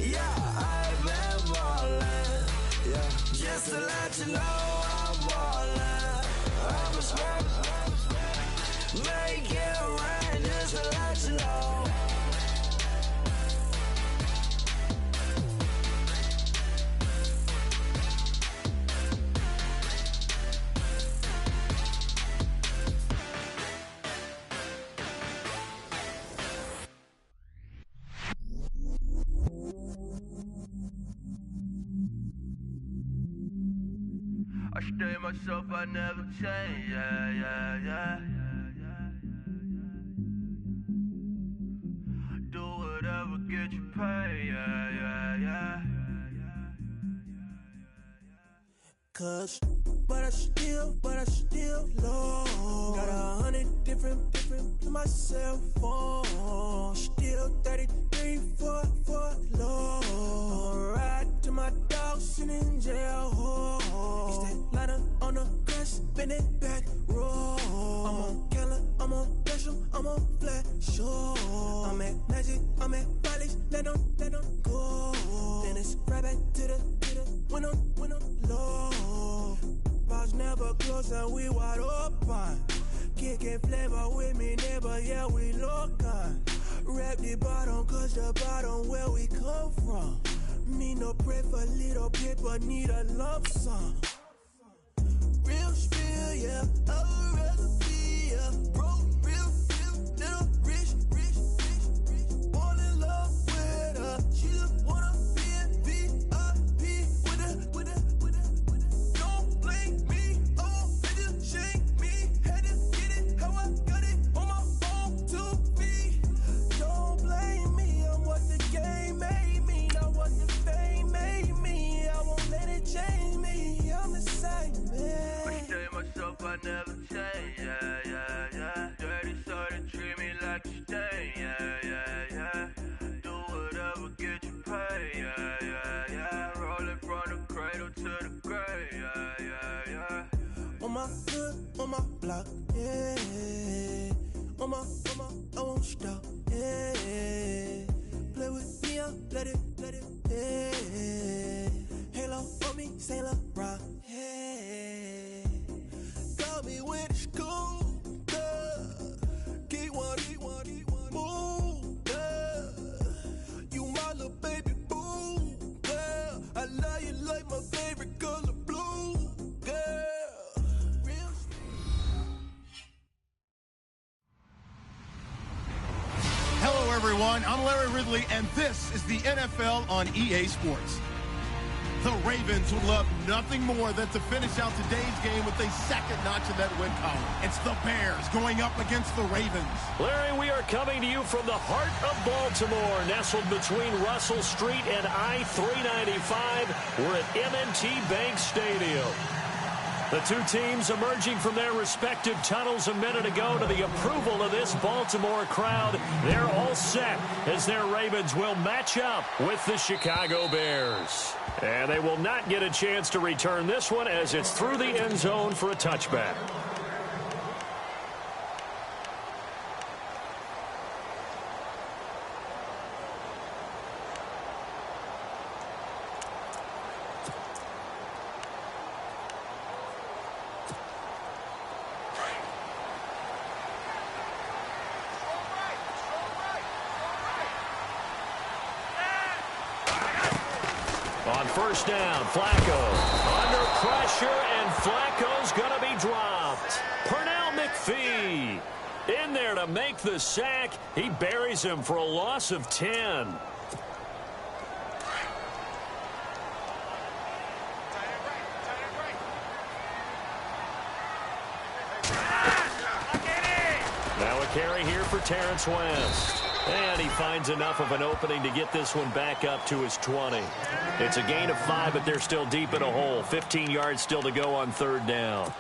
Yeah, I've been ballin'. Yeah, just to let you know I'm ballin'. I'm a smoke. Make it rain just to let you know. I stay myself, I never change, yeah. Do whatever, get you paid, yeah. Cause, but I still low. Got 100 different to my cell phone. Still 33 for low. I'ma ride to my dog sitting in jail. It's that lighter on the grass, spin it back, roll. I'm on Keller, I'm on Bishop, I'm on Flat Shore. I'm at Magic, I'm at Follies, let them go. Then it's right back to the when I'm low. Bars never close and we wide open. Kicking flavor with me, neighbor, yeah, we local. Rap the bottom, cause the bottom where we come from. Need no pray for little paper, need a lump sum. Real spill, yeah, I would rather be, yeah. Broke, real, little rich. Fall in love with her, she just wanna be in VIP with her. Don't blame me, oh, they just shake me. Had to get it, how I got it, on my own 2 feet. Don't blame me, I'm what the game made me, not what the fame made me. I won't let it change me, I'm the same, man. I stay myself, I never change, yeah. Dirty started treat me like a stain, yeah. Do whatever, get you paid, yeah. Rolling from the cradle to the grave, yeah. On my hood, on my block, yeah. On my, I won't stop, yeah. Play with me, I'll let it, yeah. Halo on me, Saint Laurent, yeah. Got me with the school, yeah. Keep one, move, yeah. You my little baby boo, yeah. I love you like my favorite color blue, girl. Hello, everyone. I'm Larry Ridley, and this is the NFL on EA Sports. The Ravens would love nothing more than to finish out today's game with a second notch in that win column. It's the Bears going up against the Ravens. Larry, we are coming to you from the heart of Baltimore, nestled between Russell Street and I-395. We're at M&T Bank Stadium. The two teams emerging from their respective tunnels a minute ago to the approval of this Baltimore crowd. They're all set as their Ravens will match up with the Chicago Bears. And they will not get a chance to return this one as it's through the end zone for a touchback. On first down, Flacco under pressure, and Flacco's going to be dropped. Pernell McPhee in there to make the sack. He buries him for a loss of 10. Now a carry here for Terrence West. And he finds enough of an opening to get this one back up to his 20. It's a gain of 5, but they're still deep in a hole. 15 yards still to go on third down.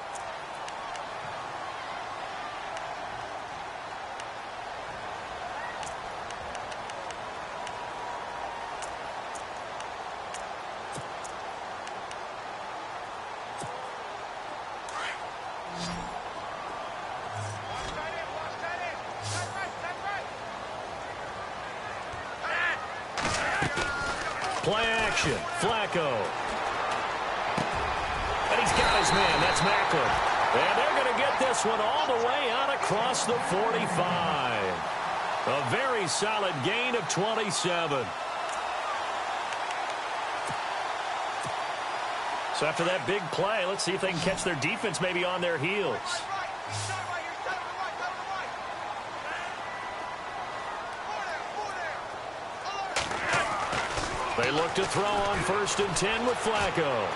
Play action. Flacco. And he's got his man. That's Macklin. And they're going to get this one all the way out across the 45. A very solid gain of 27. So after that big play, let's see if they can catch their defense maybe on their heels. They look to throw on 1st and 10 with Flacco.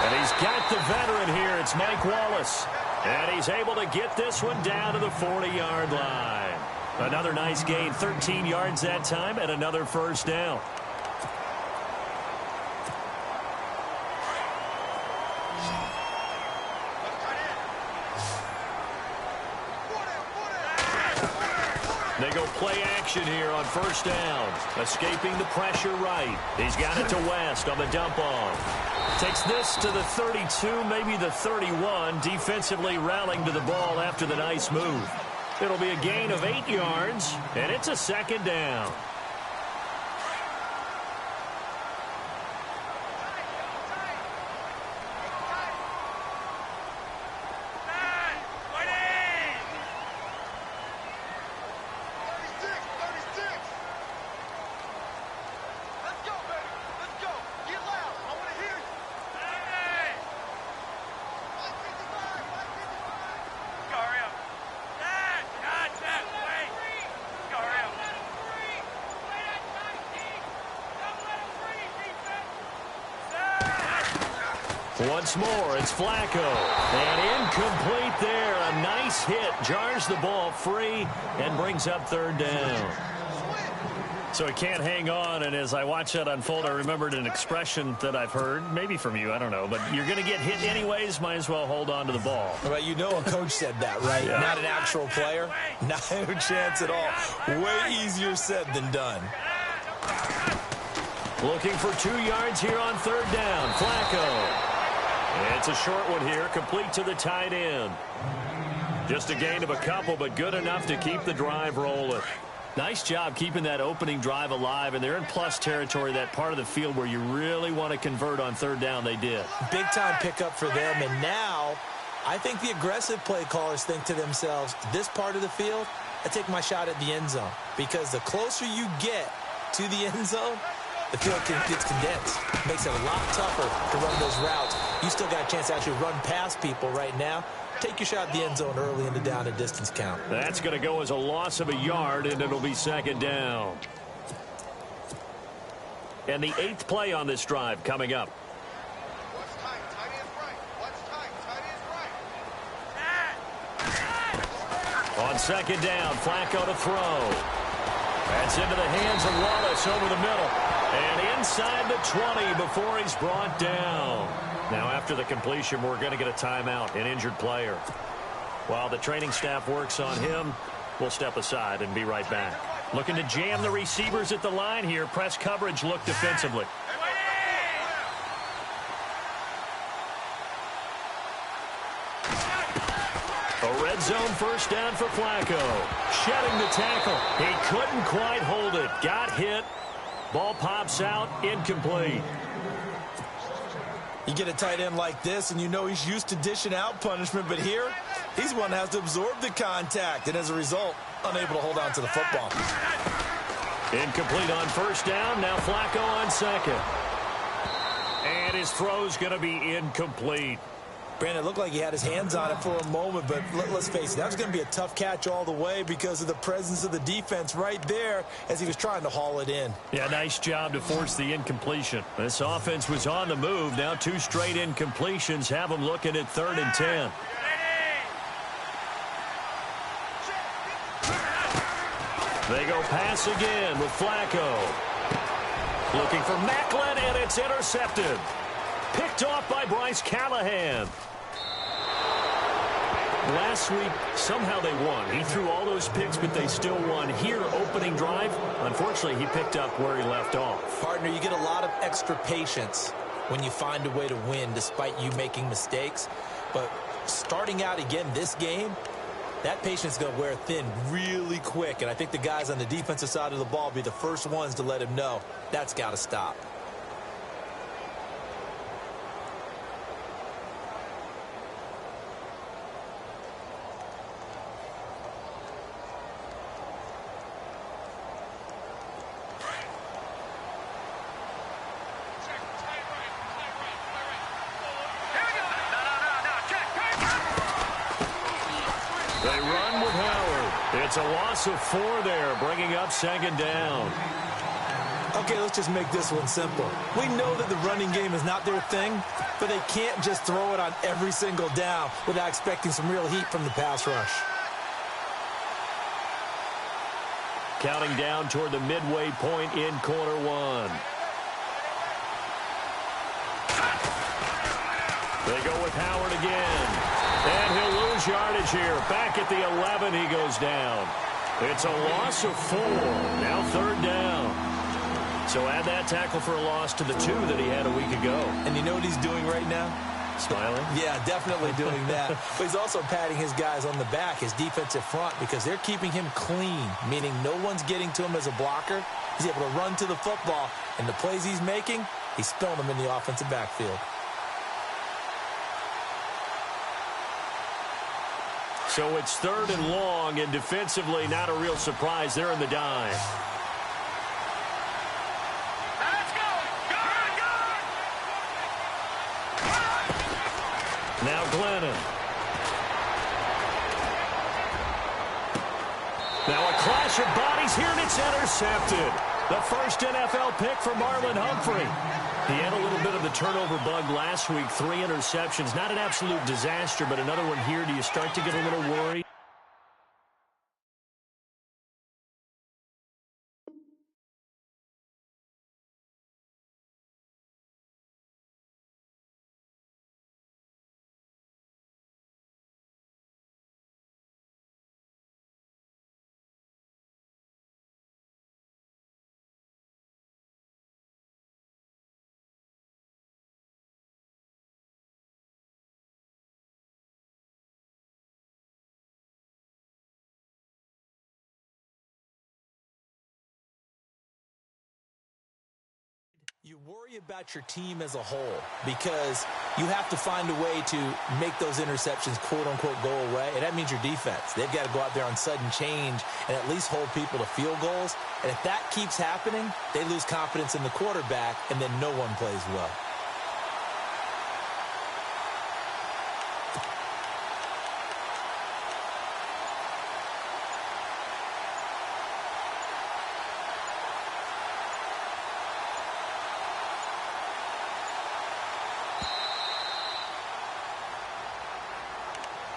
And he's got the veteran here. It's Mike Wallace. And he's able to get this one down to the 40-yard line. Another nice gain, 13 yards that time, and another first down. They go play action here on 1st down. Escaping the pressure right. He's got it to West on the dump off. Takes this to the 32, maybe the 31. Defensively rallying to the ball after the nice move. It'll be a gain of 8 yards, and it's a 2nd down. Once more, it's Flacco. And incomplete there. A nice hit. Jars the ball free and brings up 3rd down. So he can't hang on, and as I watch that unfold, I remembered an expression that I've heard, maybe from you, I don't know, but you're going to get hit anyways, might as well hold on to the ball. Well, you know a coach said that, right? Yeah. Not an actual player. No chance at all. Way easier said than done. Looking for 2 yards here on 3rd down. Flacco. It's a short one here, complete to the tight end. Just a gain of a couple, but good enough to keep the drive rolling. Nice job keeping that opening drive alive, and they're in plus territory, that part of the field where you really want to convert on 3rd down. They did. Big-time pickup for them, and now I think the aggressive play callers think to themselves, this part of the field, I take my shot at the end zone, because the closer you get to the end zone, the field gets condensed. Makes it a lot tougher to run those routes. You still got a chance to actually run past people right now. Take your shot at the end zone early in the down and distance count. That's going to go as a loss of a yard, and it'll be 2nd down. And the 8th play on this drive coming up. On 2nd down, Flacco to throw. That's into the hands of Wallace over the middle. And inside the 20 before he's brought down. Now after the completion, we're going to get a timeout, an injured player. While the training staff works on him, we'll step aside and be right back. Looking to jam the receivers at the line here. Press coverage look defensively. A red zone 1st down for Flacco. Shedding the tackle. He couldn't quite hold it. Got hit. Ball pops out. Incomplete. You get a tight end like this, and you know he's used to dishing out punishment, but here, he's one that has to absorb the contact, and as a result, unable to hold on to the football. Incomplete on 1st down. Now Flacco on 2nd. And his throw's going to be incomplete. Brandon, it looked like he had his hands on it for a moment, but let's face it, that was going to be a tough catch all the way because of the presence of the defense right there as he was trying to haul it in. Yeah, nice job to force the incompletion. This offense was on the move. Now 2 straight incompletions have them looking at 3rd and 10. They go pass again with Flacco. Looking for Macklin, and it's intercepted. Picked off by Bryce Callahan. Last week, somehow they won. He threw all those picks, but they still won. Here, opening drive, unfortunately, he picked up where he left off. Partner, you get a lot of extra patience when you find a way to win, despite you making mistakes. But starting out again this game, that patience is going to wear thin really quick, and I think the guys on the defensive side of the ball will be the first ones to let him know that's got to stop. They run with Howard. It's a loss of 4 there, bringing up 2nd down. Okay, let's just make this one simple. We know that the running game is not their thing, but they can't just throw it on every single down without expecting some real heat from the pass rush. Counting down toward the midway point in quarter 1. They go with Howard again. And he'll lose yardage here. Back at the 11, he goes down. It's a loss of 4. Now 3rd down. So add that tackle for a loss to the 2 that he had a week ago. And you know what he's doing right now? Smiling? Yeah, definitely doing that. But he's also patting his guys on the back, his defensive front, because they're keeping him clean, meaning no one's getting to him as a blocker. He's able to run to the football, and the plays he's making, he's spilling them in the offensive backfield. So it's 3rd and long, and defensively not a real surprise. They're in the dime. Let's go! Now Glennon. Now a clash of bodies here, and it's intercepted. The first NFL pick for Marlon Humphrey. He had a little bit of the turnover bug last week, 3 interceptions. Not an absolute disaster, but another one here. Do you start to get a little worried? You worry about your team as a whole because you have to find a way to make those interceptions, quote-unquote, go away, and that means your defense. They've got to go out there on sudden change and at least hold people to field goals, and if that keeps happening, they lose confidence in the quarterback, and then no one plays well.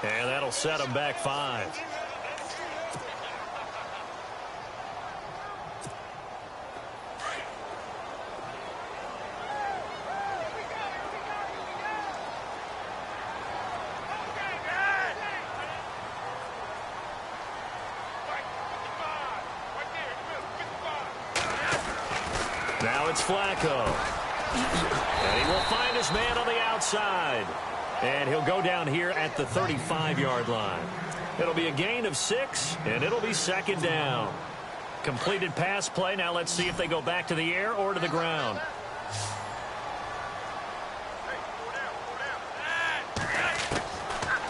And that'll set him back 5. Now it's Flacco. And he will find his man on the outside. And he'll go down here at the 35-yard line. It'll be a gain of 6, and it'll be 2nd down. Completed pass play. Now let's see if they go back to the air or to the ground.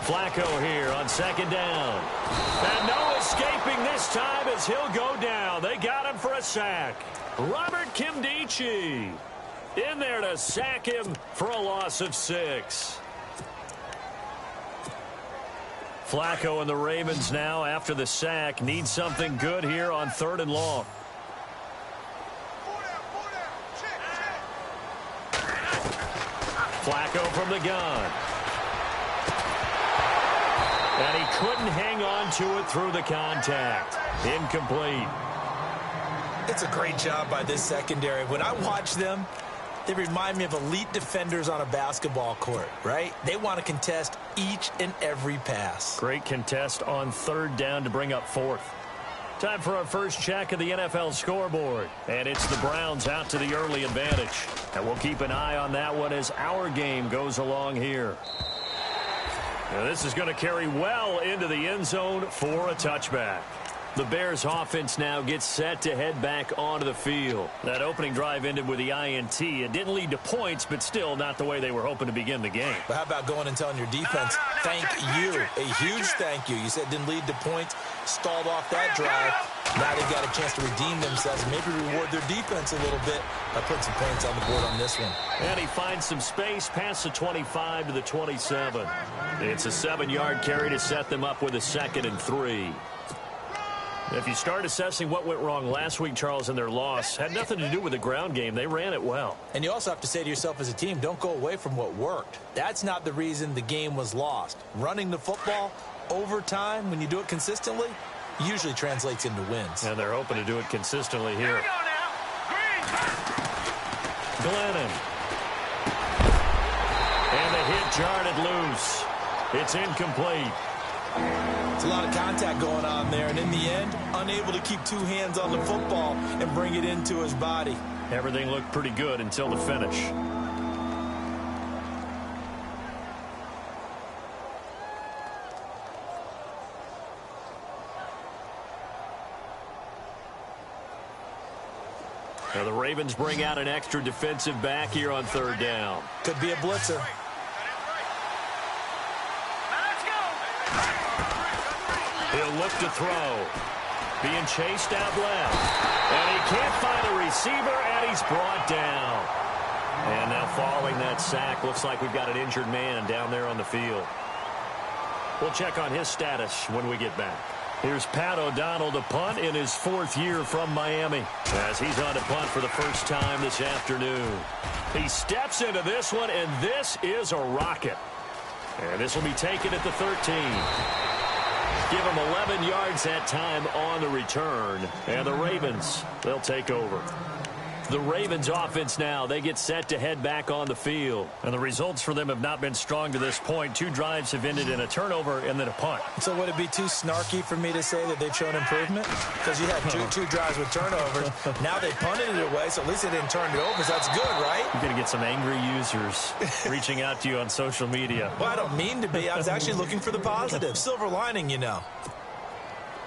Flacco here on 2nd down. And no escaping this time as he'll go down. They got him for a sack. Robert Kimdichie in there to sack him for a loss of 6. Flacco and the Ravens now, after the sack, need something good here on 3rd and long. Flacco from the gun. And he couldn't hang on to it through the contact. Incomplete. It's a great job by this secondary. When I watch them, they remind me of elite defenders on a basketball court, right? They want to contest each and every pass. Great contest on 3rd down to bring up 4th. Time for our first check of the NFL scoreboard. And it's the Browns out to the early advantage. And we'll keep an eye on that one as our game goes along here. Now this is going to carry well into the end zone for a touchback. The Bears offense now gets set to head back onto the field. That opening drive ended with the INT. It didn't lead to points, but still not the way they were hoping to begin the game. But how about going and telling your defense, thank you, a huge thank you. You said it didn't lead to points, stalled off that drive. Now they've got a chance to redeem themselves, maybe reward their defense a little bit by putting some points on the board on this one. And he finds some space past the 25 to the 27. It's a 7-yard carry to set them up with a 2nd and 3. If you start assessing what went wrong last week, Charles, in their loss, had nothing to do with the ground game. They ran it well. And you also have to say to yourself as a team, don't go away from what worked. That's not the reason the game was lost. Running the football over time, when you do it consistently, usually translates into wins. And they're hoping to do it consistently here. Glennon. And the hit jarred it loose. It's incomplete. It's a lot of contact going on there, and in the end, unable to keep 2 hands on the football and bring it into his body. Everything looked pretty good until the finish. Now the Ravens bring out an extra defensive back here on 3rd down. Could be a blitzer. He'll look to throw. Being chased out left. And he can't find a receiver, and he's brought down. And now following that sack, looks like we've got an injured man down there on the field. We'll check on his status when we get back. Here's Pat O'Donnell to punt in his 4th year from Miami, as he's on to punt for the first time this afternoon. He steps into this one, and this is a rocket. And this will be taken at the 13. Give him 11 yards that time on the return. And the Ravens, they'll take over. The Ravens offense now, they get set to head back on the field. And the results for them have not been strong to this point. 2 drives have ended in a turnover and then a punt. So would it be too snarky for me to say that they've shown improvement? Because you had two drives with turnovers. Now they punted it away, so at least they didn't turn it over, so that's good, right? You're going to get some angry users reaching out to you on social media. Well, I don't mean to be. I was actually looking for the positive. Silver lining, you know.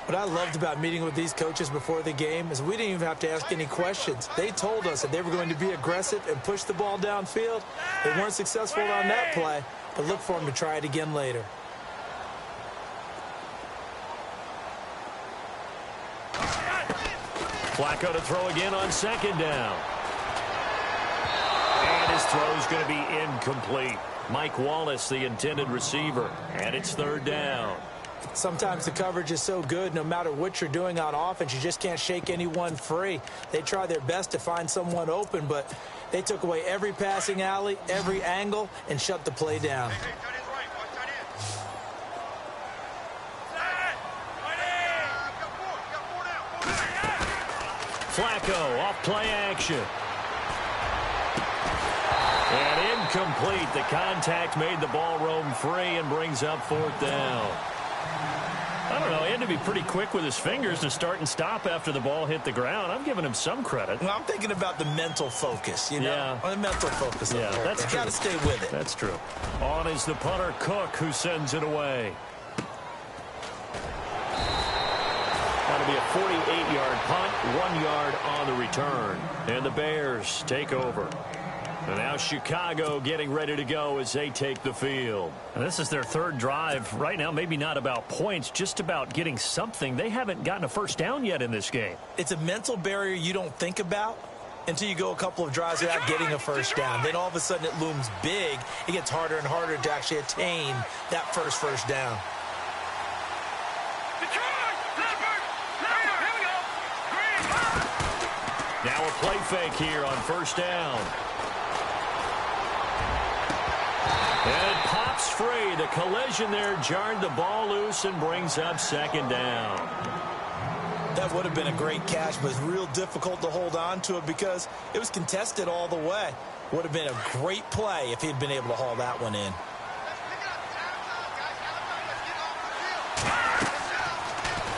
What I loved about meeting with these coaches before the game is we didn't even have to ask any questions. They told us that they were going to be aggressive and push the ball downfield. They weren't successful on that play, but look for them to try it again later. Flacco to throw again on 2nd down. And his throw's going to be incomplete. Mike Wallace, the intended receiver, and it's 3rd down. Sometimes the coverage is so good, no matter what you're doing on offense, you just can't shake anyone free. They try their best to find someone open, but they took away every passing alley, every angle, and shut the play down. Flacco off play action. And incomplete. The contact made the ball roam free and brings up 4th down. I don't know. He had to be pretty quick with his fingers to start and stop after the ball hit the ground. I'm giving him some credit. Well, I'm thinking about the mental focus, you know? Yeah. The mental focus. Yeah, that's true. Got to stay with it. That's true. On is the punter, Cook, who sends it away. That'll be a 48-yard punt, 1 yard on the return. And the Bears take over. And now Chicago getting ready to go as they take the field. And this is their 3rd drive. Right now, maybe not about points, just about getting something. They haven't gotten a first down yet in this game. It's a mental barrier you don't think about until you go a couple of drives without getting a first down. Then all of a sudden it looms big. It gets harder and harder to actually attain that first down. Now a play fake here on 1st down. And it pops free. The collision there jarred the ball loose and brings up 2nd down. That would have been a great catch, but it's real difficult to hold on to it because it was contested all the way. Would have been a great play if he'd been able to haul that one in.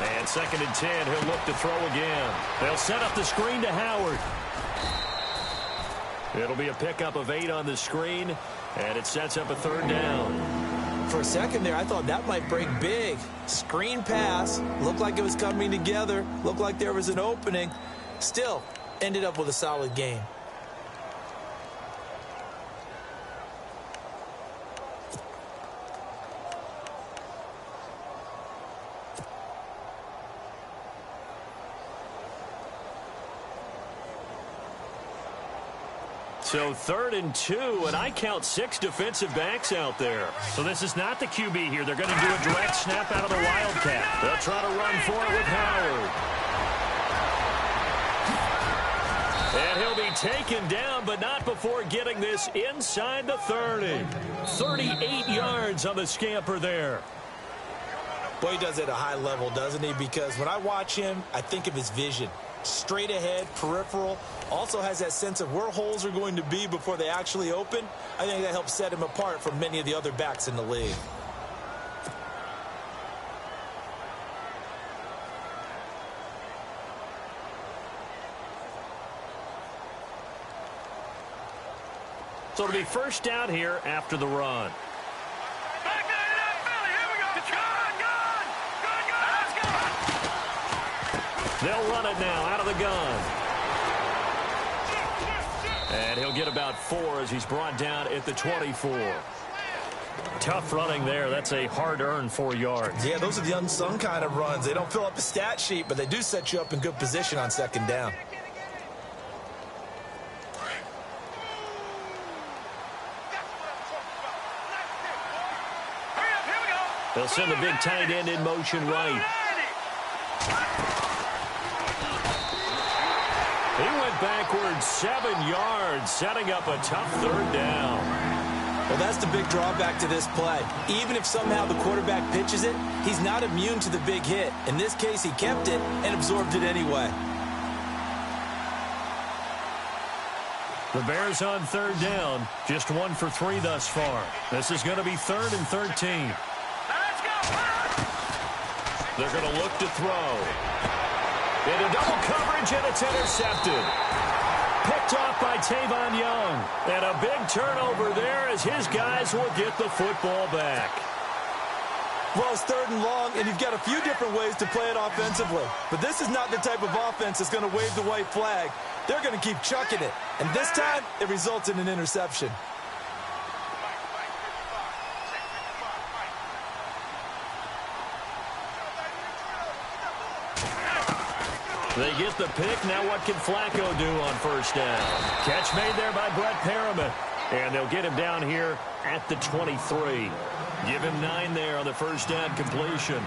And 2nd and 10, he'll look to throw again. They'll set up the screen to Howard. It'll be a pickup of 8 on the screen, and it sets up a 3rd down. for a second there, I thought that might break big. Screen pass. Looked like it was coming together. Looked like there was an opening. Still, ended up with a solid game. So 3rd and 2, and I count 6 defensive backs out there. So this is not the QB here. They're going to do a direct snap out of the Wildcat. They'll try to run for it with Howard. And he'll be taken down, but not before getting this inside the 30. 38 yards on the scamper there. Boy, he does it at a high level, doesn't he? Because when I watch him, I think of his vision. Straight ahead, peripheral, also has that sense of where holes are going to be before they actually open. I think that helps set him apart from many of the other backs in the league. So it'll be first down here after the run. They'll run it now out of the gun. And he'll get about 4 as he's brought down at the 24. Tough running there. That's a hard-earned 4 yards. Yeah, those are the unsung kind of runs. They don't fill up a stat sheet, but they do set you up in good position on 2nd down. They'll send the big tight end in motion right. He went backwards 7 yards, setting up a tough 3rd down. Well, that's the big drawback to this play. Even if somehow the quarterback pitches it, he's not immune to the big hit. In this case, he kept it and absorbed it anyway. The Bears on 3rd down, just 1 for 3 thus far. This is going to be 3rd and 13. They're going to look to throw. Into double coverage, and it's intercepted. Picked off by Tavon Young. And a big turnover there as his guys will get the football back. Well, it's 3rd and long, and you've got a few different ways to play it offensively. But this is not the type of offense that's going to wave the white flag. They're going to keep chucking it. And this time, it results in an interception. They get the pick. Now what can Flacco do on 1st down? Catch made there by Brett Perriman. And they'll get him down here at the 23. Give him 9 there on the 1st down completion.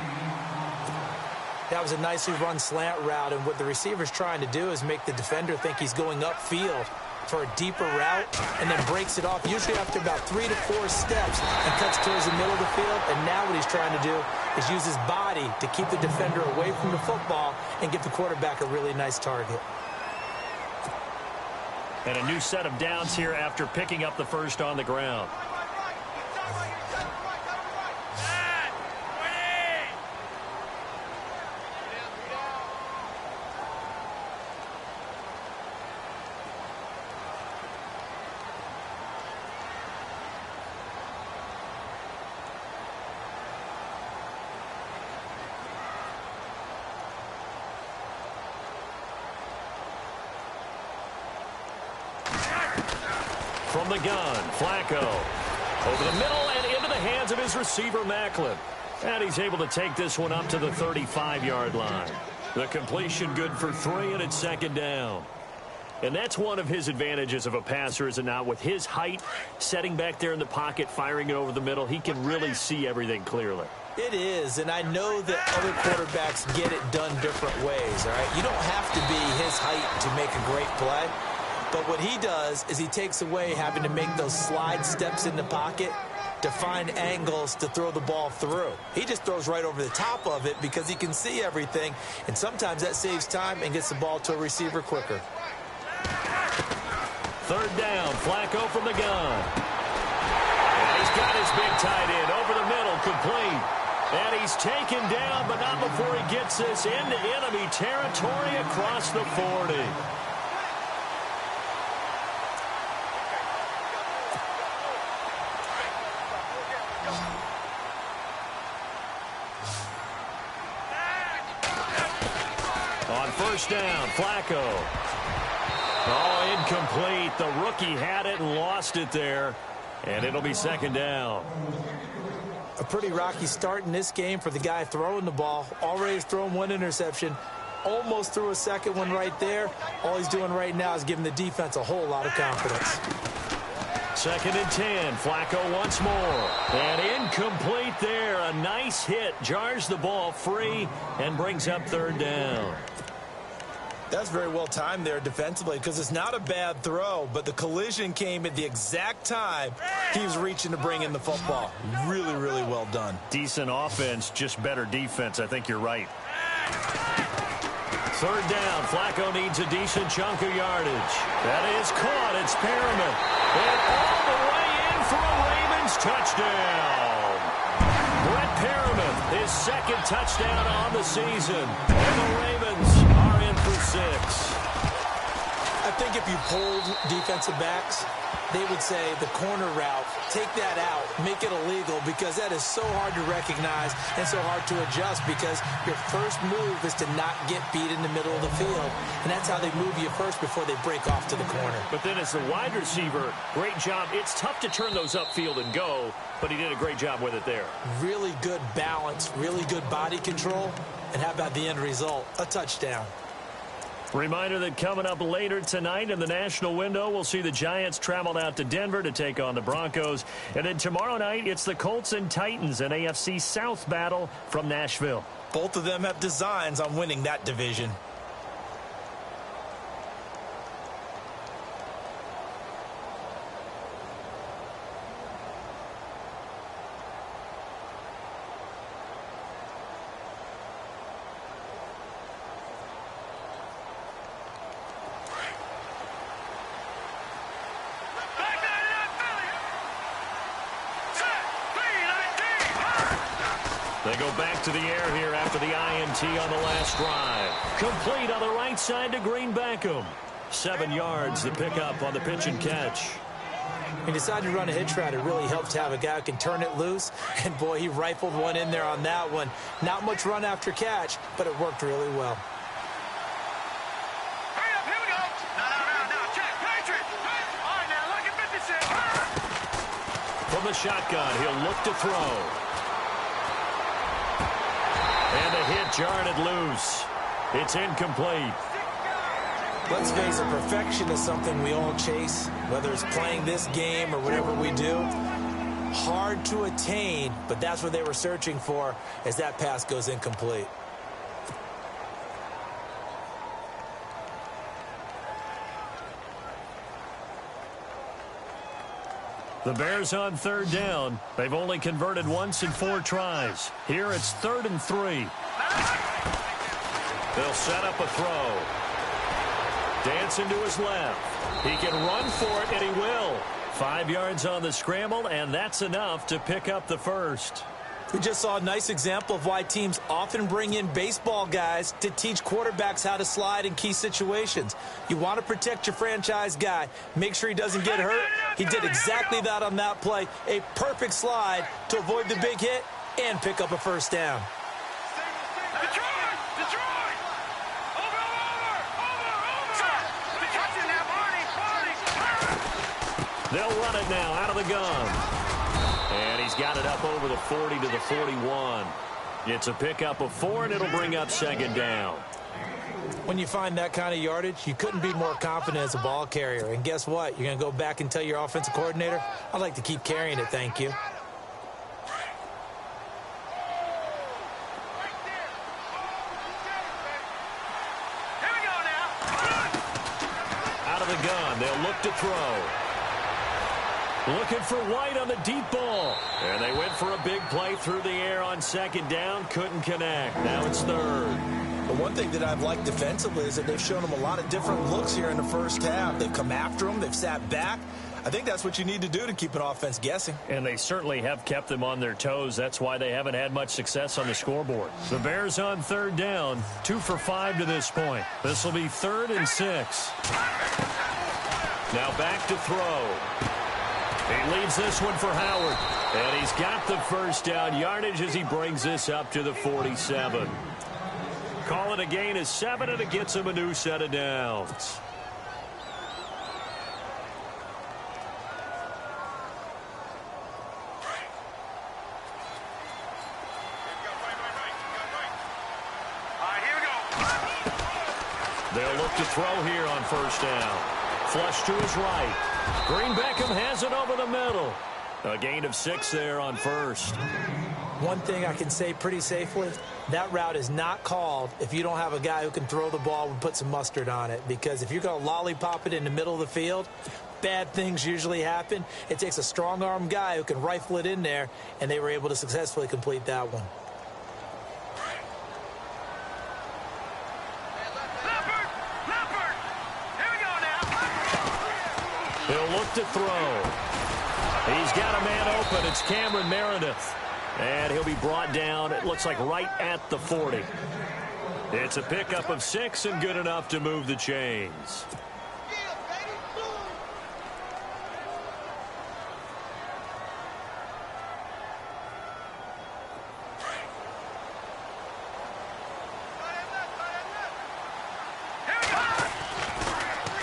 That was a nicely run slant route, and what the receiver's trying to do is make the defender think he's going upfield for a deeper route, and then breaks it off, usually after about 3 to 4 steps, and cuts towards the middle of the field. And now what he's trying to do is use his body to keep the defender away from the football and give the quarterback a really nice target. And a new set of downs here after picking up the first on the ground. From the gun, Flacco. Over the middle and into the hands of his receiver, Macklin. And he's able to take this one up to the 35-yard line. The completion good for 3, and it's 2nd down. And that's one of his advantages of a passer, is it not? With his height, setting back there in the pocket, firing it over the middle, he can really see everything clearly. It is, and I know that other quarterbacks get it done different ways, all right? You don't have to be his height to make a great play. But what he does is he takes away having to make those slide steps in the pocket to find angles to throw the ball through. He just throws right over the top of it because he can see everything, and sometimes that saves time and gets the ball to a receiver quicker. 3rd down, Flacco from the gun. And he's got his big tight end over the middle, complete. And he's taken down, but not before he gets this into enemy territory across the 40. on first down. Flacco. Oh, incomplete. The rookie had it and lost it there. And it'll be second down. A pretty rocky start in this game for the guy throwing the ball. Already thrown one interception. Almost threw a second one right there. All he's doing right now is giving the defense a whole lot of confidence. Second and 10. Flacco once more. And incomplete there. A nice hit. Jars the ball free and brings up third down. That's very well timed there defensively because it's not a bad throw, but the collision came at the exact time he was reaching to bring in the football. Really, really well done. Decent offense, just better defense. I think you're right. Third down. Flacco needs a decent chunk of yardage. That is caught. It's Perriman. And all the way in for a Ravens touchdown. Brett Perriman, his second touchdown on the season. And the Ravens are in for 6. I think if you polled defensive backs, they would say the corner route, take that out, make it illegal, because that is so hard to recognize and so hard to adjust because your first move is to not get beat in the middle of the field. And that's how they move you first before they break off to the corner. But then as the wide receiver, great job. It's tough to turn those upfield and go, but he did a great job with it there. Really good balance, really good body control. And how about the end result? A touchdown. Reminder that coming up later tonight in the national window, we'll see the Giants travel out to Denver to take on the Broncos. And then tomorrow night, it's the Colts and Titans, an AFC South battle from Nashville. Both of them have designs on winning that division. They go back to the air here after the INT on the last drive. Complete on the right side to Green Beckham. 7 yards to pick up on the pitch and catch. He decided to run a hitch route. It really helps to have a guy who can turn it loose. And, boy, he rifled one in there on that one. Not much run after catch, but it worked really well. Hurry up, here we go. No, check, Patriot. All right, now, look at 56. From the shotgun, he'll look to throw. And the hit jarred it loose. It's incomplete. Let's face it, perfection is something we all chase, whether it's playing this game or whatever we do. Hard to attain, but that's what they were searching for as that pass goes incomplete. The Bears on third down. They've only converted once in 4 tries. Here it's 3rd and 3. They'll set up a throw. Dancing to his left. He can run for it, and he will. 5 yards on the scramble, and that's enough to pick up the first. We just saw a nice example of why teams often bring in baseball guys to teach quarterbacks how to slide in key situations. You want to protect your franchise guy. Make sure he doesn't get hurt. He did exactly that on that play. A perfect slide to avoid the big hit and pick up a first down. Detroit! Over! Detroit's now, Barney! They'll run it now out of the gun. And he's got it up over the 40 to the 41. It's a pickup of 4, and it'll bring up second down. When you find that kind of yardage, you couldn't be more confident as a ball carrier. And guess what? You're going to go back and tell your offensive coordinator, I'd like to keep carrying it, thank you. Out of the gun, they'll look to throw. Looking for White on the deep ball. And they went for a big play through the air on second down. Couldn't connect. Now it's 3rd. But one thing that I've liked defensively is that they've shown them a lot of different looks here in the first half. They've come after them. They've sat back. I think that's what you need to do to keep an offense guessing. And they certainly have kept them on their toes. That's why they haven't had much success on the scoreboard. The Bears on third down. 2 for 5 to this point. This will be 3rd and 6. Now back to throw. He leaves this one for Howard. And he's got the first down yardage as he brings this up to the 47. call it a gain of 7, and it gets him a new set of downs. They'll look to throw here on first down. Flush to his right. Green Beckham has it over the middle. A gain of 6 there on first. One thing I can say pretty safely, that route is not called if you don't have a guy who can throw the ball and put some mustard on it. Because if you're going to lollipop it in the middle of the field, bad things usually happen. It takes a strong-arm guy who can rifle it in there, and they were able to successfully complete that one. He'll look to throw. He's got a man open. It's Cameron Meredith. And he'll be brought down, it looks like right at the 40. It's a pickup of 6 and good enough to move the chains.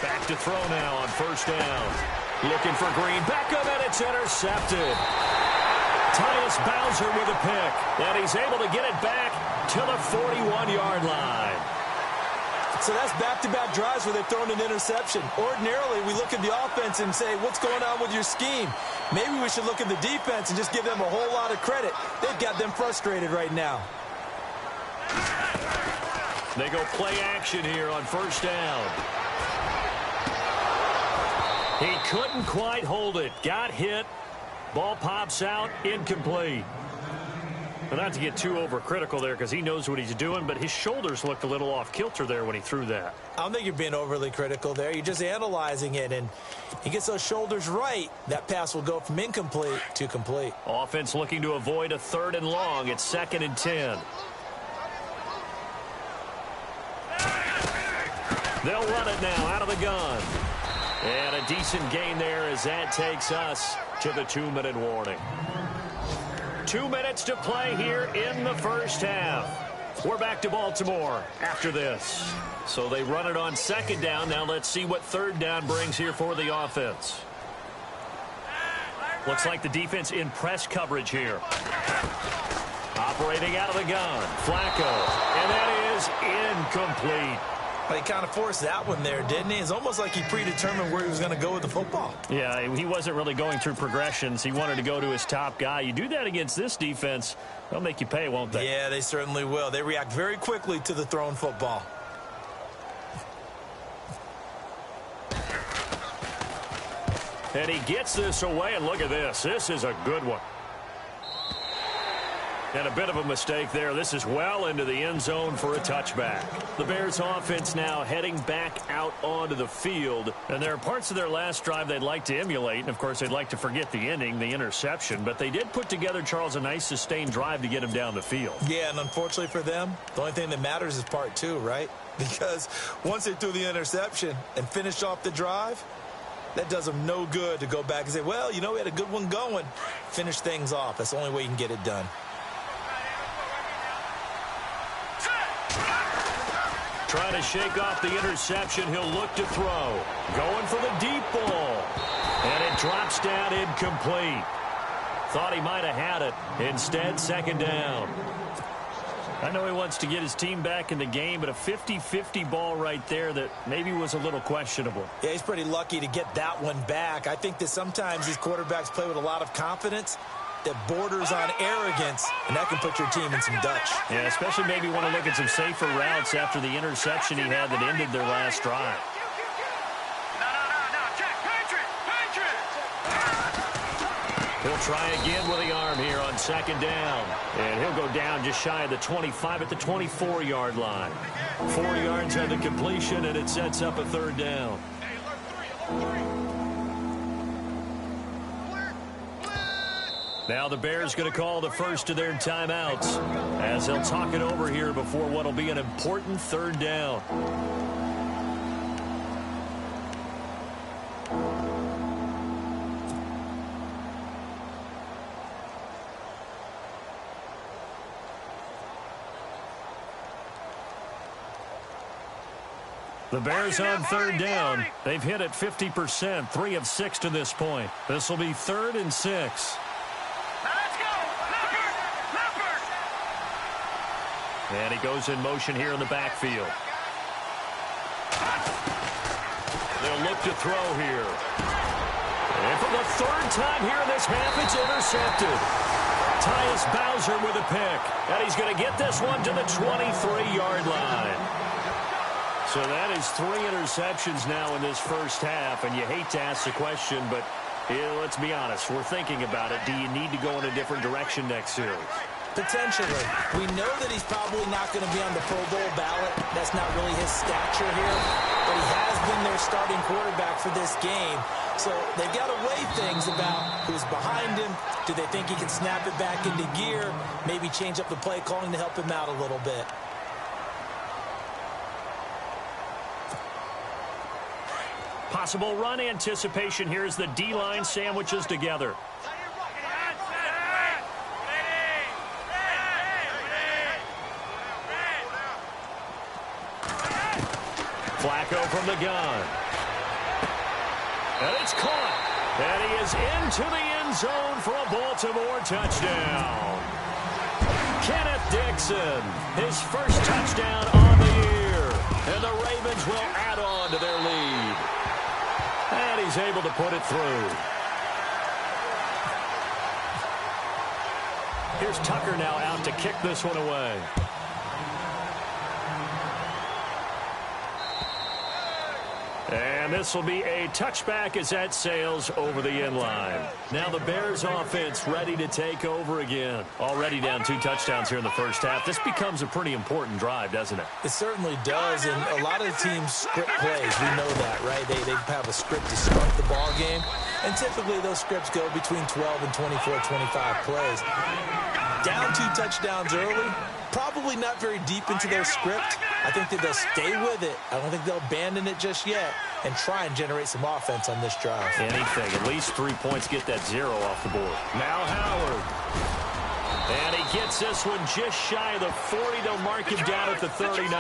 Back to throw now on first down. Looking for Green Beckham, and it's intercepted. Tyus Bowser with a pick, and he's able to get it back to the 41-yard line. So that's back-to-back drives where they've thrown an interception. Ordinarily, we look at the offense and say, what's going on with your scheme? Maybe we should look at the defense and just give them a whole lot of credit. They've got them frustrated right now. They go play action here on first down. He couldn't quite hold it. Got hit. Ball pops out. Incomplete. But not to get too overcritical there because he knows what he's doing, but his shoulders looked a little off kilter there when he threw that. I don't think you're being overly critical there. You're just analyzing it, and he gets those shoulders right. That pass will go from incomplete to complete. Offense looking to avoid a 3rd and long. It's 2nd and 10. They'll run it now out of the gun. And a decent gain there as that takes us to the 2-minute warning. 2 minutes to play here in the first half. We're back to Baltimore after this. So they run it on 2nd down. Now let's see what 3rd down brings here for the offense. Looks like the defense in press coverage here. Operating out of the gun. Flacco. And that is incomplete. But he kind of forced that one there, didn't he? It's almost like he predetermined where he was going to go with the football. Yeah, he wasn't really going through progressions. He wanted to go to his top guy. You do that against this defense, they'll make you pay, won't they? Yeah, they certainly will. They react very quickly to the thrown football. And he gets this away, and look at this. This is a good one. And a bit of a mistake there. This is well into the end zone for a touchback. The Bears offense now heading back out onto the field. And there are parts of their last drive they'd like to emulate. And, of course, they'd like to forget the ending, the interception. But they did put together, Charles, a nice sustained drive to get him down the field. Yeah, and unfortunately for them, the only thing that matters is part 2, right? Because once they threw the interception and finished off the drive, that does them no good to go back and say, well, you know, we had a good one going. Finish things off. That's the only way you can get it done. Trying to shake off the interception. He'll look to throw. Going for the deep ball. And it drops down incomplete. Thought he might have had it. Instead, 2nd down. I know he wants to get his team back in the game, but a 50-50 ball right there that maybe was a little questionable. Yeah, he's pretty lucky to get that one back. I think that sometimes these quarterbacks play with a lot of confidence that borders on arrogance, and that can put your team in some Dutch. Yeah, especially maybe want to look at some safer routes after the interception he had that ended their last drive. He'll try again with the arm here on 2nd down. And he'll go down just shy of the 25 at the 24-yard line. 4 yards on the completion, and it sets up a 3rd down. Now the Bears going to call the first of their timeouts as they'll talk it over here before what will be an important 3rd down. The Bears on third down. They've hit it 50%, 3 of 6 to this point. This will be 3rd and 6. Let's go! Leopard! And he goes in motion here in the backfield. They'll look to throw here. And for the 3rd time here in this half, it's intercepted. Tyus Bowser with a pick. And he's going to get this one to the 23-yard line. So that is 3 interceptions now in this first half. And you hate to ask the question, but let's be honest. We're thinking about it. Do you need to go in a different direction next series? Potentially. We know that he's probably not going to be on the Pro Bowl ballot. That's not really his stature here. But he has been their starting quarterback for this game. So they've got to weigh things about who's behind him. Do they think he can snap it back into gear? Maybe change up the play calling to help him out a little bit. Possible run anticipation here as the D-line sandwiches together. Flacco from the gun. And it's caught. And he is into the end zone for a Baltimore touchdown. Kenneth Dixon, his first touchdown on the year. And the Ravens will add on to their lead. And he's able to put it through. Here's Tucker now out to kick this one away. And this will be a touchback as that sails over the end line. Now the Bears offense ready to take over again. Already down 2 touchdowns here in the first half. This becomes a pretty important drive, doesn't it? It certainly does, and a lot of the teams script plays. We know that, right? They have a script to start the ball game, and typically those scripts go between 12 and 24, 25 plays. Down 2 touchdowns early, probably not very deep into their script. I think that they'll stay with it. I don't think they'll abandon it just yet and try and generate some offense on this drive. Anything. At least 3 points, get that 0 off the board. Now Howard. And he gets this one just shy of the 40. They'll mark him down at the 39.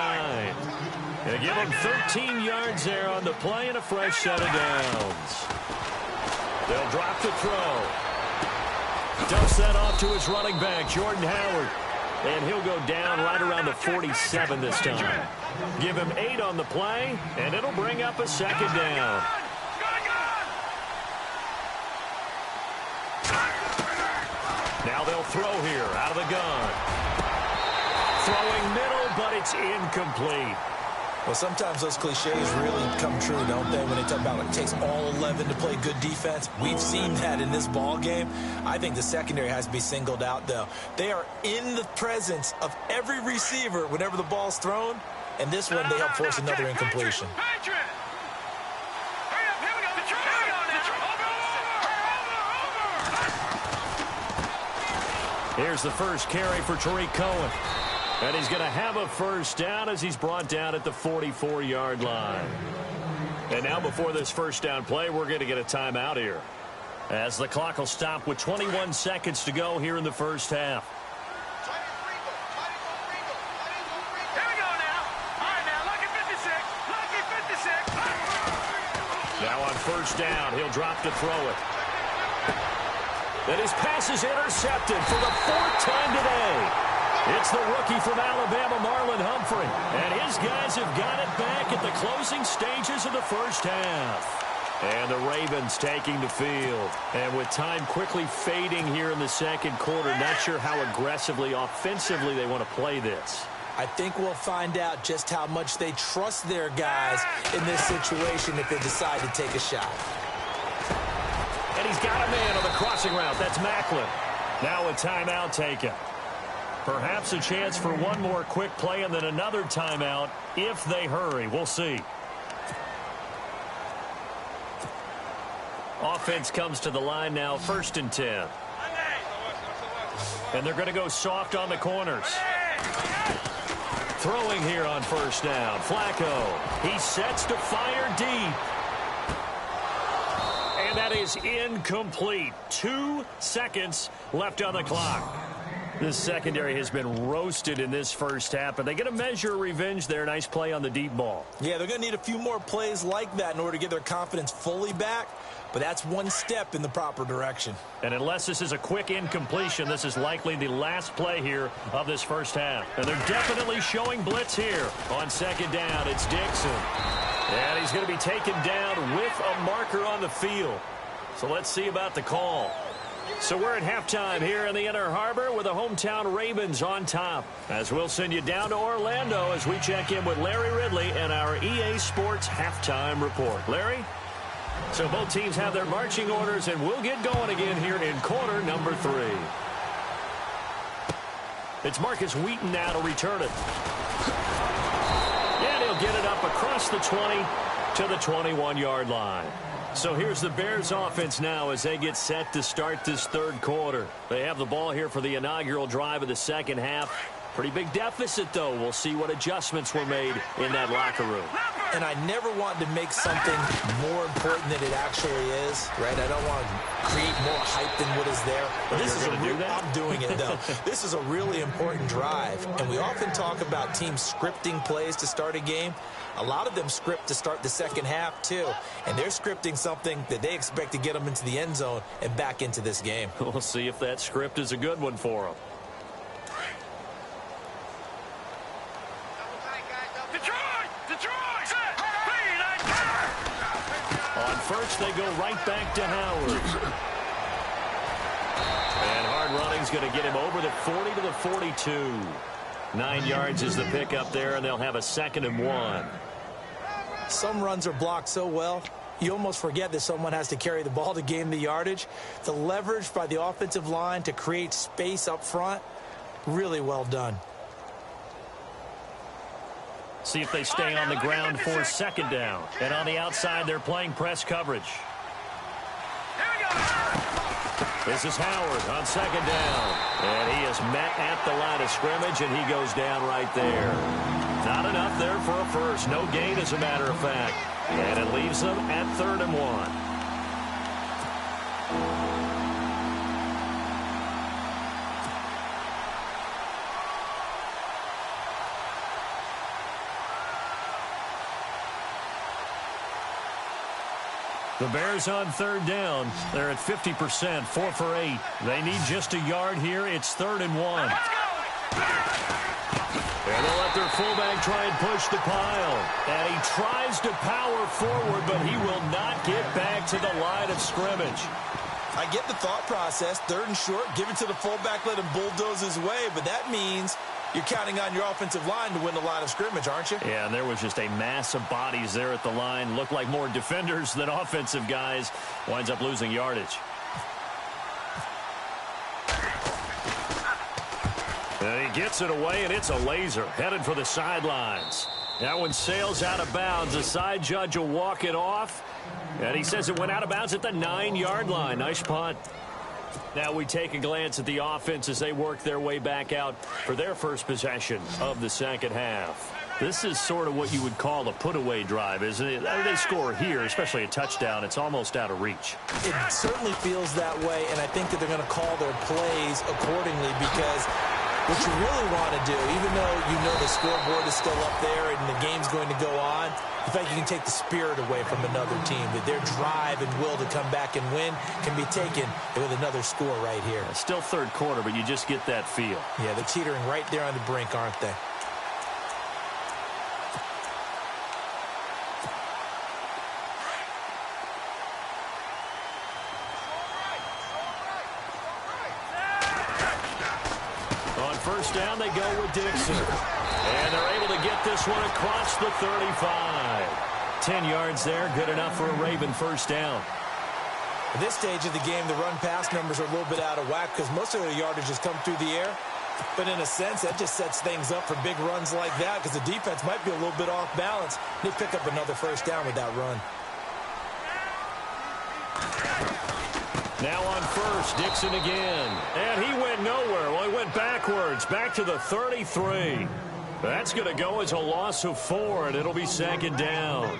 They give him 13 yards there on the play and a fresh set of downs. They'll drop the throw. Dumps that off to his running back, Jordan Howard. And he'll go down right around the 47 this time. Give him 8 on the play, and it'll bring up a second down. Now they'll throw here out of the gun. Throwing middle, but it's incomplete. Well, sometimes those cliches really come true, don't they? When they talk about it takes all 11 to play good defense. We've seen that in this ball game. I think the secondary has to be singled out, though. They are in the presence of every receiver whenever the ball's thrown. And this one, they help force another incompletion. Here's the first carry for Tariq Cohen. And he's going to have a first down as he's brought down at the 44-yard line. And now before this first down play, we're going to get a timeout here, as the clock will stop with 21 seconds to go here in the first half. Here we go now. All right, now, lucky 56. Lucky 56. Now on first down, he'll drop to throw it. Then his pass is intercepted for the 4th time today. It's the rookie from Alabama, Marlon Humphrey. And his guys have got it back at the closing stages of the first half. And the Ravens taking the field. And with time quickly fading here in the second quarter, not sure how aggressively, offensively they want to play this. I think we'll find out just how much they trust their guys in this situation if they decide to take a shot. And he's got a man on the crossing route. That's Macklin. Now a timeout taken. Perhaps a chance for one more quick play and then another timeout if they hurry. We'll see. Offense comes to the line now, 1st and 10. And they're going to go soft on the corners. Throwing here on first down. Flacco. He sets to fire deep. And that is incomplete. 2 seconds left on the clock. This secondary has been roasted in this first half, but they get a measure of revenge there. Nice play on the deep ball. Yeah, they're going to need a few more plays like that in order to get their confidence fully back, but that's one step in the proper direction. And unless this is a quick incompletion, this is likely the last play here of this first half. And they're definitely showing blitz here. On second down, it's Dixon. And he's going to be taken down with a marker on the field. So let's see about the call. So we're at halftime here in the Inner Harbor with the hometown Ravens on top. As we'll send you down to Orlando as we check in with Larry Ridley and our EA Sports halftime report. Larry? So both teams have their marching orders, and we'll get going again here in quarter number 3. It's Marcus Wheaton now to return it. And he'll get it up across the 20 to the 21-yard line. So here's the Bears offense now as they get set to start this third quarter. They have the ball here for the inaugural drive of the second half. Pretty big deficit, though. We'll see what adjustments were made in that locker room. And I never want to make something more important than it actually is, right? I don't want to create more hype than what is there. This is I'm doing it, though. This is a really important drive. And we often talk about teams scripting plays to start a game. A lot of them script to start the second half, too. And they're scripting something that they expect to get them into the end zone and back into this game. We'll see if that script is a good one for them. On first, they go right back to Howard. And hard running's going to get him over the 40 to the 42. 9 yards is the pickup there, and they'll have a 2nd and 1. Some runs are blocked so well, you almost forget that someone has to carry the ball to gain the yardage. The leverage by the offensive line to create space up front, really well done. See if they stay on the ground for 2nd down. And on the outside, they're playing press coverage. This is Howard on 2nd down. And he is met at the line of scrimmage, and he goes down right there. Not enough there for a first. No gain, as a matter of fact. And it leaves them at 3rd and 1. The Bears on 3rd down. They're at 50%, 4 for 8. They need just a yard here. It's 3rd and 1. And they'll let their fullback try and push the pile. And he tries to power forward, but he will not get back to the line of scrimmage. I get the thought process. 3rd and short, give it to the fullback, let him bulldoze his way. But that means you're counting on your offensive line to win the line of scrimmage, aren't you? Yeah, and there was just a mass of bodies there at the line. Looked like more defenders than offensive guys. Winds up losing yardage. And he gets it away, and it's a laser. Headed for the sidelines. That one sails out of bounds. The side judge will walk it off. And he says it went out of bounds at the 9-yard line. Nice punt. Now we take a glance at the offense as they work their way back out for their first possession of the second half. This is sort of what you would call a put-away drive, isn't it? They score here, especially a touchdown. It's almost out of reach. It certainly feels that way, and I think that they're going to call their plays accordingly because what you really want to do, even though you know the scoreboard is still up there and the game's going to go on, in fact, you can take the spirit away from another team, that their drive and will to come back and win can be taken with another score right here. It's still 3rd quarter, but you just get that feel. Yeah, they're teetering right there on the brink, aren't they? On first down, they go with Dixon. And they're able to get this one across the 35. 10 yards there, good enough for a Raven first down. At this stage of the game, the run-pass numbers are a little bit out of whack because most of their yardage has come through the air. But in a sense, that just sets things up for big runs like that because the defense might be a little bit off balance. They pick up another first down with that run. Now on first, Dixon again. And he went nowhere. Well, he went backwards, back to the 33. That's going to go as a loss of 4, and it'll be 2nd down.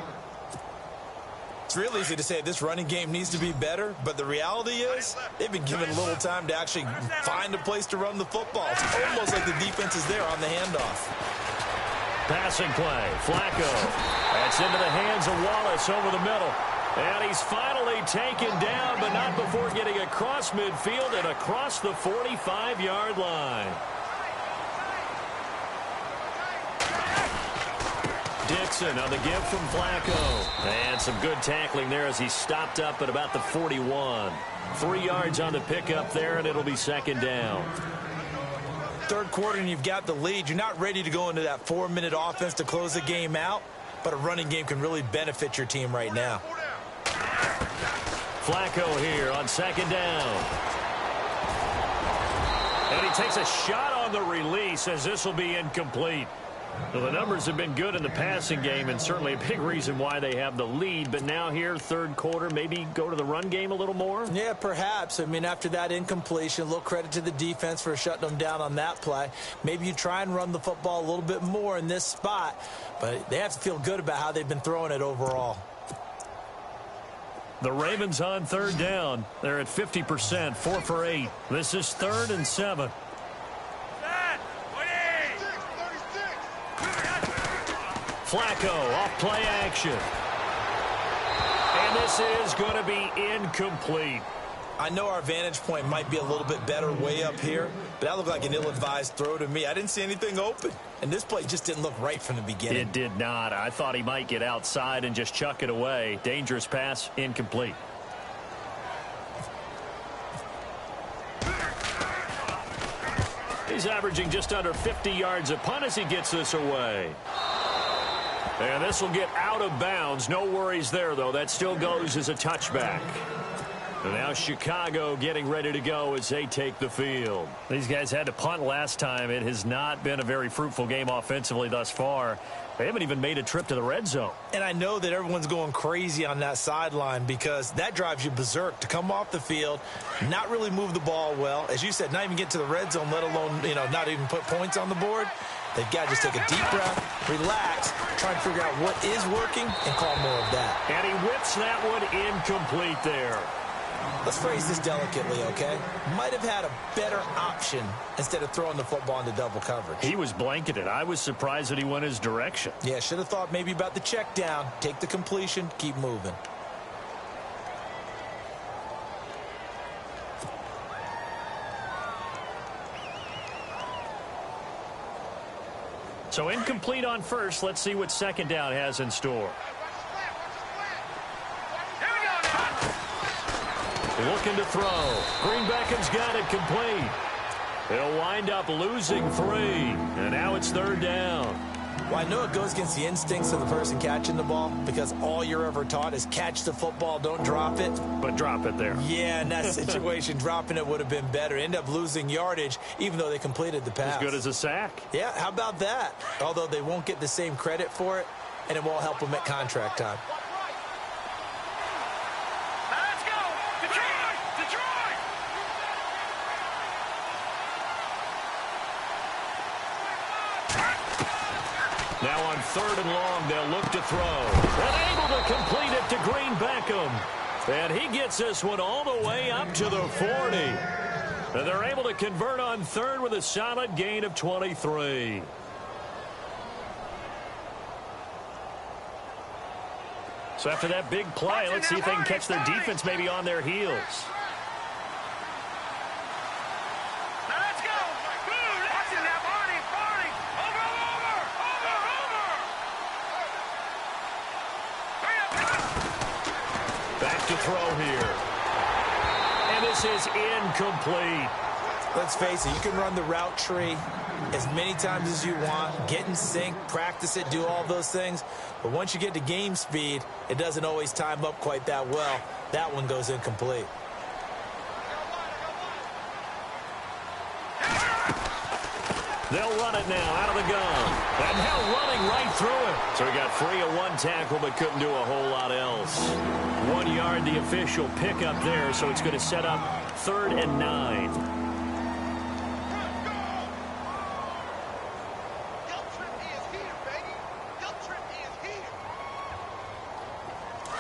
It's real easy to say this running game needs to be better, but the reality is they've been given a little time to actually find a place to run the football. It's almost like the defense is there on the handoff. Passing play, Flacco. That's into the hands of Wallace over the middle. And he's finally taken down, but not before getting across midfield and across the 45-yard line. Dixon on the give from Flacco. And some good tackling there as he stopped up at about the 41. 3 yards on the pickup there, and it'll be second down. Third quarter and you've got the lead. You're not ready to go into that 4-minute offense to close the game out, but a running game can really benefit your team right now. Flacco here on second down. And he takes a shot on the release as this will be incomplete. Well, the numbers have been good in the passing game and certainly a big reason why they have the lead. But now here, third quarter, maybe go to the run game a little more? Yeah, perhaps. I mean, after that incompletion, a little credit to the defense for shutting them down on that play. Maybe you try and run the football a little bit more in this spot. But they have to feel good about how they've been throwing it overall. The Ravens on third down. They're at 50%, 4 for 8. This is 3rd and 7. Flacco off play action. And this is going to be incomplete. I know our vantage point might be a little bit better way up here, but that looked like an ill-advised throw to me. I didn't see anything open, and this play just didn't look right from the beginning. It did not. I thought he might get outside and just chuck it away. Dangerous pass, incomplete. He's averaging just under 50 yards a punt as he gets this away. And this will get out of bounds. No worries there, though. That still goes as a touchback. And now Chicago getting ready to go as they take the field. These guys had to punt last time. It has not been a very fruitful game offensively thus far. They haven't even made a trip to the red zone. And I know that everyone's going crazy on that sideline because that drives you berserk to come off the field, not really move the ball well. As you said, not even get to the red zone, let alone, not even put points on the board. They've got to just take a deep breath, relax, try and figure out what is working, and call more of that. And he whips that one incomplete there. Let's phrase this delicately, okay? Might have had a better option instead of throwing the football into double coverage. He was blanketed. I was surprised that he went his direction. Yeah, should have thought maybe about the check down, take the completion, keep moving. So incomplete on first. Let's see what second down has in store. Looking to throw. Green Beckham's got it complete. He'll wind up losing 3. And now it's third down. Well, I know it goes against the instincts of the person catching the ball because all you're ever taught is catch the football, don't drop it. But drop it there. Yeah, in that situation, dropping it would have been better. End up losing yardage, even though they completed the pass. As good as a sack. Yeah, how about that? Although they won't get the same credit for it, and it won't help them at contract time. Now on 3rd and long, they'll look to throw. And able to complete it to Green Beckham. And he gets this one all the way up to the 40. And they're able to convert on 3rd with a solid gain of 23. So after that big play, let's see if they can catch their defense maybe on their heels. To throw here. And this is incomplete. Let's face it, you can run the route tree as many times as you want, get in sync, practice it, do all those things. But once you get to game speed, it doesn't always time up quite that well. That one goes incomplete. They'll run it now out of the gun. And now running right through it. So he got free of one tackle but couldn't do a whole lot else. 1 yard, the official pickup there, so it's going to set up 3rd and 9.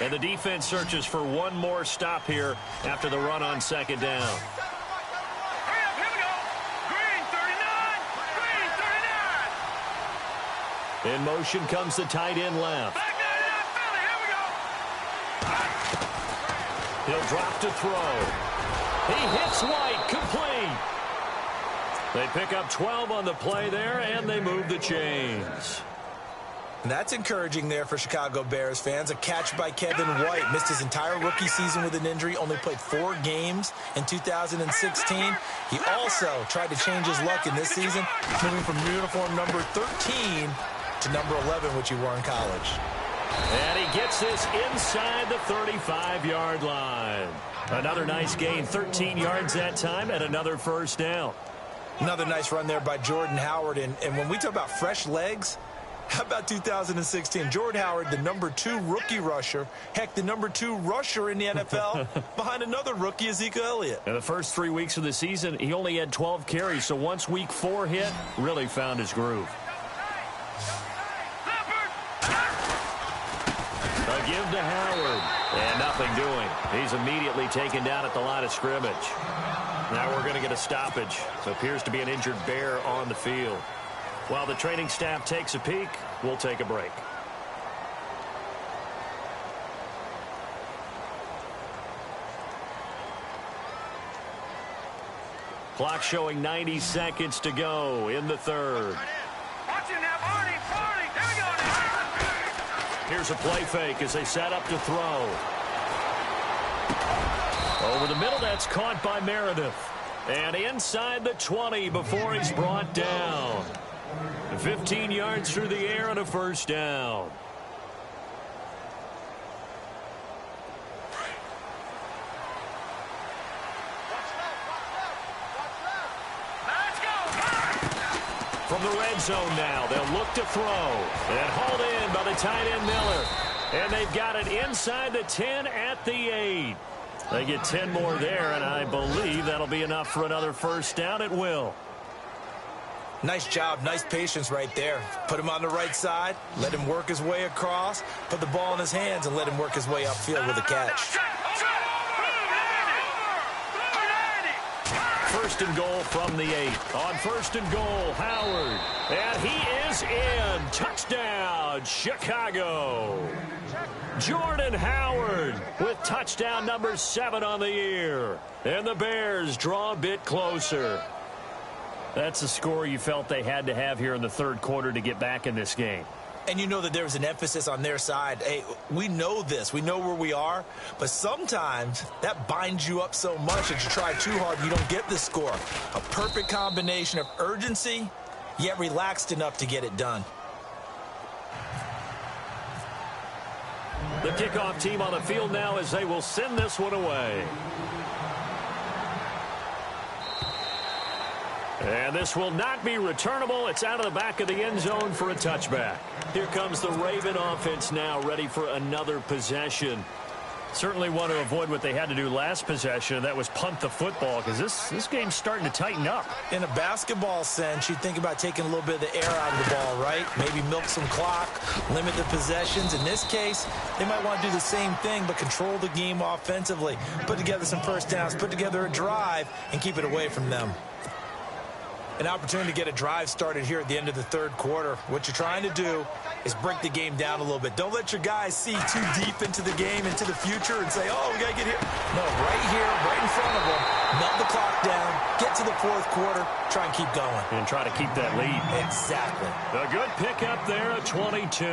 And the defense searches for one more stop here after the run on second down. In motion comes the tight end left. He'll drop to throw. He hits White, complete. They pick up 12 on the play there, and they move the chains. And that's encouraging there for Chicago Bears fans. A catch by Kevin White. Missed his entire rookie season with an injury. Only played 4 games in 2016. He also tried to change his luck in this season, moving from uniform number 13 to number 11, which he wore in college. And he gets this inside the 35-yard line. Another nice gain, 13 yards that time, and another first down. Another nice run there by Jordan Howard. And when we talk about fresh legs, how about 2016? Jordan Howard, the number 2 rookie rusher. Heck, the number 2 rusher in the NFL behind another rookie, Ezekiel Elliott. In the first 3 weeks of the season, he only had 12 carries. So once week 4 hit, really found his groove. A give to Howard. And nothing doing. He's immediately taken down at the line of scrimmage. Now we're going to get a stoppage. So it appears to be an injured Bear on the field. While the training staff takes a peek, we'll take a break. Clock showing 90 seconds to go in the third. Here's a play fake as they set up to throw. Over the middle, that's caught by Meredith. And inside the 20 before he's brought down. 15 yards through the air and a first down. From the red zone now, they'll look to throw. And hauled in by the tight end Miller. And they've got it inside the 10 at the 8. They get 10 more there, and I believe that'll be enough for another first down. It will. Nice job, nice patience right there. Put him on the right side, let him work his way across, put the ball in his hands, and let him work his way upfield with a catch. First and goal from the 8. On first and goal, Howard. And he is in. Touchdown, Chicago. Jordan Howard with touchdown number 7 on the year. And the Bears draw a bit closer. That's a score you felt they had to have here in the third quarter to get back in this game. And you know that there was an emphasis on their side. Hey, we know this. We know where we are. But sometimes that binds you up so much that you try too hard and you don't get the score. A perfect combination of urgency, yet relaxed enough to get it done. The kickoff team on the field now as they will send this one away. And this will not be returnable. It's out of the back of the end zone for a touchback. Here comes the Raven offense now, ready for another possession. Certainly want to avoid what they had to do last possession, and that was punt the football, because this game's starting to tighten up. In a basketball sense, you think about taking a little bit of the air out of the ball, right? Maybe milk some clock, limit the possessions. In this case, they might want to do the same thing, but control the game offensively. Put together some first downs, put together a drive, and keep it away from them. An opportunity to get a drive started here at the end of the third quarter. What you're trying to do is break the game down a little bit. Don't let your guys see too deep into the game, into the future, and say, oh, we got to get here. No, right here, right in front of them, melt the clock down, get to the fourth quarter, try and keep going. And try to keep that lead. Exactly. A good pickup there at 22.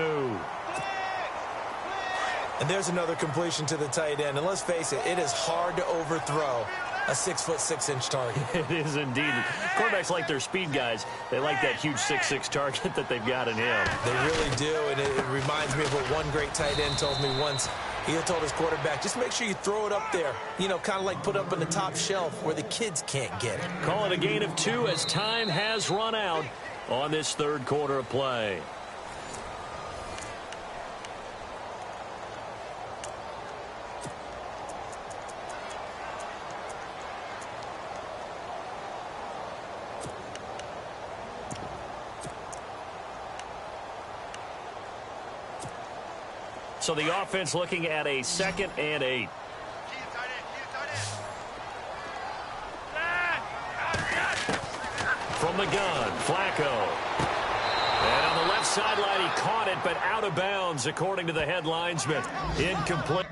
And there's another completion to the tight end. And let's face it, it is hard to overthrow a 6'6" target. It is indeed. Quarterbacks like their speed guys. They like that huge 6'6" target that they've got in him. They really do, and it reminds me of what one great tight end told me once. He told his quarterback, just make sure you throw it up there. You know, kind of like put up on the top shelf where the kids can't get it. Call it a gain of 2 as time has run out on this third quarter of play. So the offense looking at a 2nd and 8. From the gun, Flacco. And on the left sideline, he caught it, but out of bounds, according to the head linesman. Incomplete.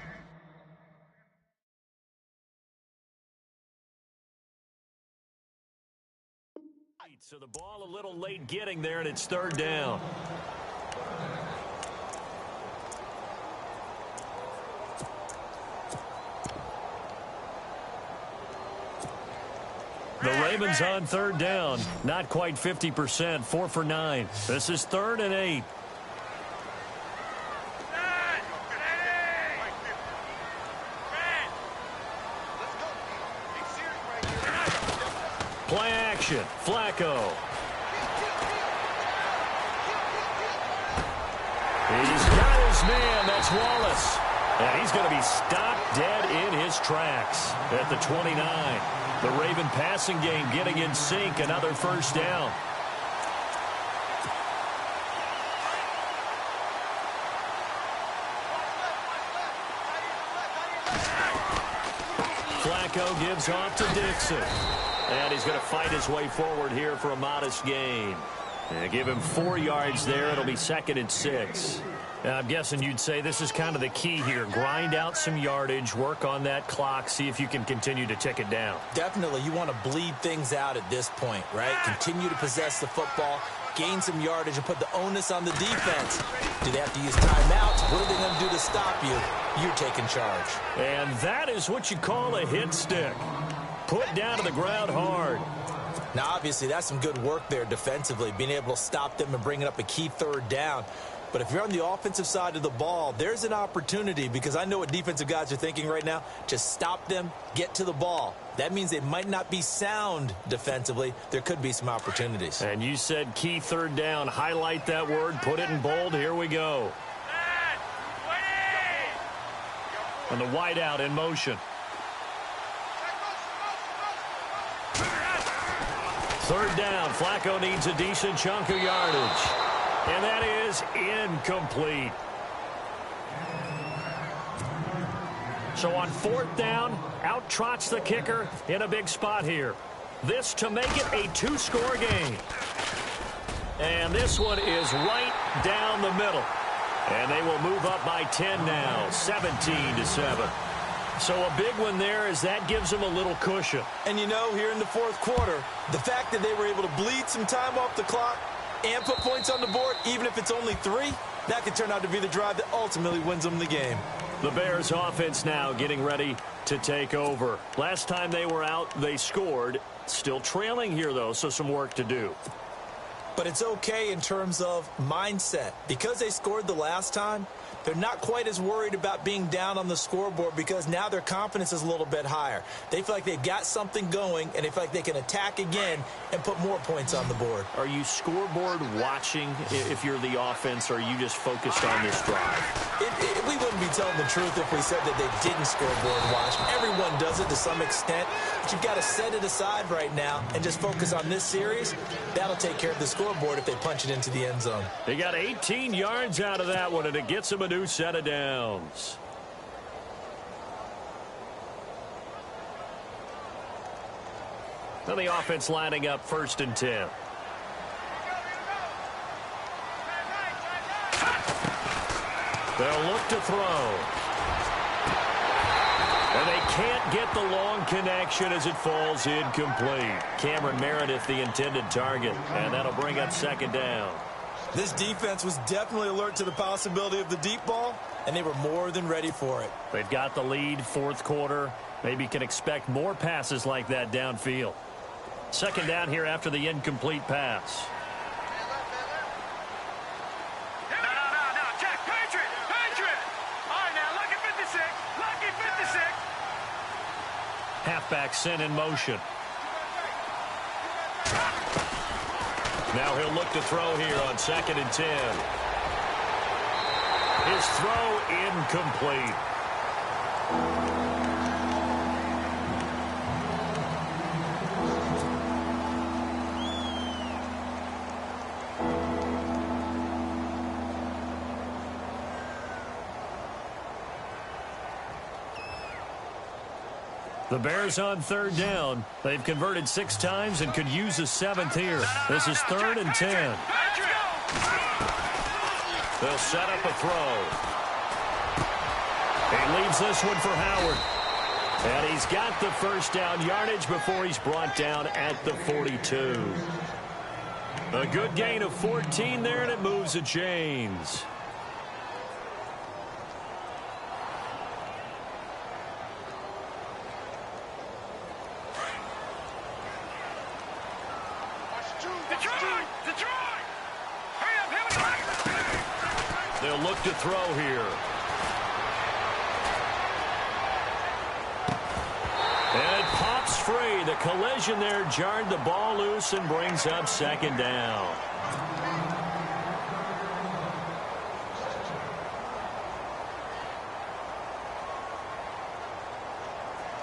So the ball a little late getting there, and it's 3rd down. The Ravens on 3rd down. Not quite 50%. 4 for 9. This is 3rd and 8. Play action. Flacco. He's got his man. That's Wallace. And he's going to be stopped dead in his tracks at the 29. The Raven passing game getting in sync. Another 1st down. Flacco gives off to Dixon. And he's going to fight his way forward here for a modest gain. And give him 4 yards there. It'll be 2nd and 6. I'm guessing you'd say this is kind of the key here. Grind out some yardage, work on that clock, see if you can continue to tick it down. Definitely. You want to bleed things out at this point, right? Continue to possess the football, gain some yardage, and put the onus on the defense. Do they have to use timeouts? What are they going to do to stop you? You're taking charge. And that is what you call a hit stick. Put down to the ground hard. Now, obviously, that's some good work there defensively, being able to stop them and bringing up a key 3rd down. But if you're on the offensive side of the ball, there's an opportunity, because I know what defensive guys are thinking right now. Just stop them, get to the ball. That means they might not be sound defensively. There could be some opportunities. And you said key 3rd down. Highlight that word. Put it in bold. Here we go. And the wideout in motion. 3rd down. Flacco needs a decent chunk of yardage. And that is incomplete. So on 4th down, out trots the kicker in a big spot here. This to make it a 2-score game. And this one is right down the middle. And they will move up by 10 now, 17-7. So a big one there, as that gives them a little cushion. And you know, here in the 4th quarter, the fact that they were able to bleed some time off the clock and put points on the board, even if it's only 3, that could turn out to be the drive that ultimately wins them the game. The Bears offense now getting ready to take over. Last time they were out, they scored. Still trailing here, though, so some work to do. But it's okay in terms of mindset. Because they scored the last time, they're not quite as worried about being down on the scoreboard, because now their confidence is a little bit higher. They feel like they've got something going, and they feel like they can attack again and put more points on the board. Are you scoreboard watching if you're the offense, or are you just focused on this drive? We wouldn't be telling the truth if we said that they didn't scoreboard watch. Everyone does it to some extent, but you've got to set it aside right now and just focus on this series. That'll take care of the scoreboard if they punch it into the end zone. They got 18 yards out of that one, and it gets them a new set of downs. Now the offense lining up 1st and 10. They'll look to throw. And they can't get the long connection as it falls incomplete. Cameron Meredith, the intended target, and that'll bring up 2nd down. This defense was definitely alert to the possibility of the deep ball, and they were more than ready for it. They've got the lead, 4th quarter. Maybe can expect more passes like that downfield. 2nd down here after the incomplete pass. Halfback sent in motion. Now he'll look to throw here on 2nd and 10. His throw incomplete. The Bears on third down. They've converted 6 times and could use a 7th here. This is 3rd and 10. They'll set up a throw. He leaves this one for Howard. And he's got the first down yardage before he's brought down at the 42. A good gain of 14 there, and it moves the chains. They'll look to throw here. And it pops free. The collision there jarred the ball loose and brings up 2nd down.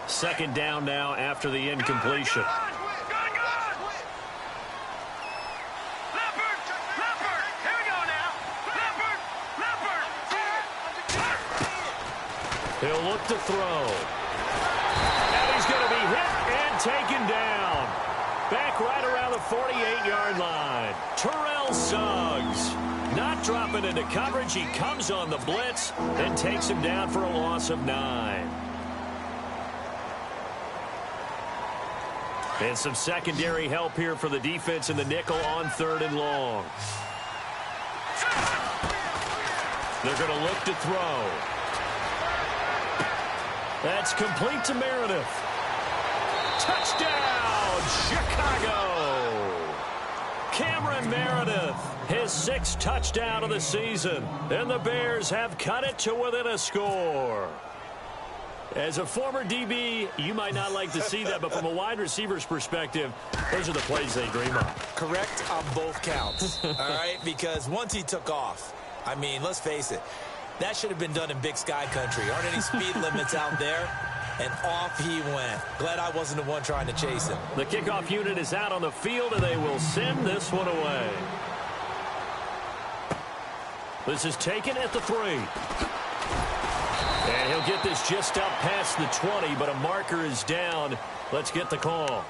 Second down now after the incompletion. He'll look to throw. And he's going to be hit and taken down. Back right around the 48-yard line. Terrell Suggs not dropping into coverage. He comes on the blitz and takes him down for a loss of 9. And some secondary help here for the defense in the nickel on 3rd and long. They're going to look to throw. That's complete to Meredith. Touchdown, Chicago! Cameron Meredith, his 6th touchdown of the season. And the Bears have cut it to within a score. As a former DB, you might not like to see that, but from a wide receiver's perspective, those are the plays they dream of. Correct on both counts, all right? Because once he took off, I mean, let's face it, that should have been done in Big Sky country. Aren't any speed limits out there? And off he went. Glad I wasn't the one trying to chase him. The kickoff unit is out on the field, and they will send this one away. This is taken at the 3. And he'll get this just up past the 20, but a marker is down. Let's get the call.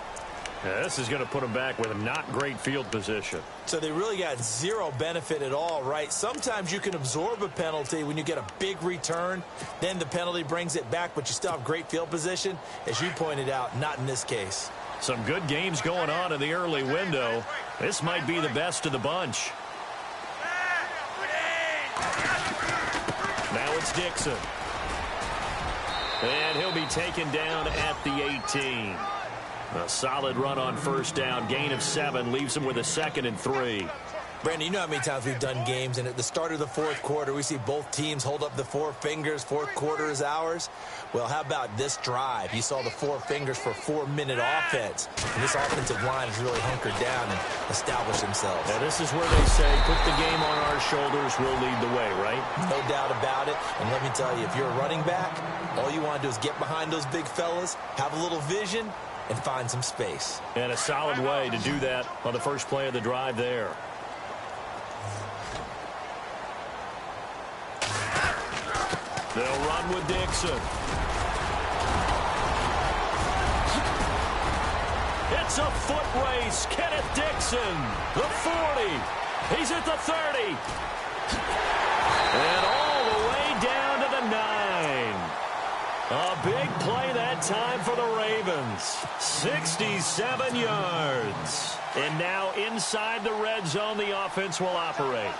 Yeah, this is going to put him back with a not great field position. So they really got zero benefit at all, right? Sometimes you can absorb a penalty when you get a big return. Then the penalty brings it back, but you still have great field position. As you pointed out, not in this case. Some good games going on in the early window. This might be the best of the bunch. Now it's Dixon. And he'll be taken down at the 18. A solid run on first down. Gain of 7 leaves him with a 2nd and 3. Brandon, you know how many times we've done games, and at the start of the 4th quarter, we see both teams hold up the 4 fingers. 4th quarter is ours. Well, how about this drive? You saw the 4 fingers for 4-minute offense. And this offensive line has really hunkered down and established themselves. Now, this is where they say, put the game on our shoulders, we'll lead the way, right? No doubt about it. And let me tell you, if you're a running back, all you want to do is get behind those big fellas, have a little vision, and find some space. And a solid way to do that on the first play of the drive there. They'll run with Dixon. It's a foot race. Kenneth Dixon, the 40. He's at the 30. And all the way down to the 9. A big play that time for the Ravens. 67 yards. And now inside the red zone, the offense will operate.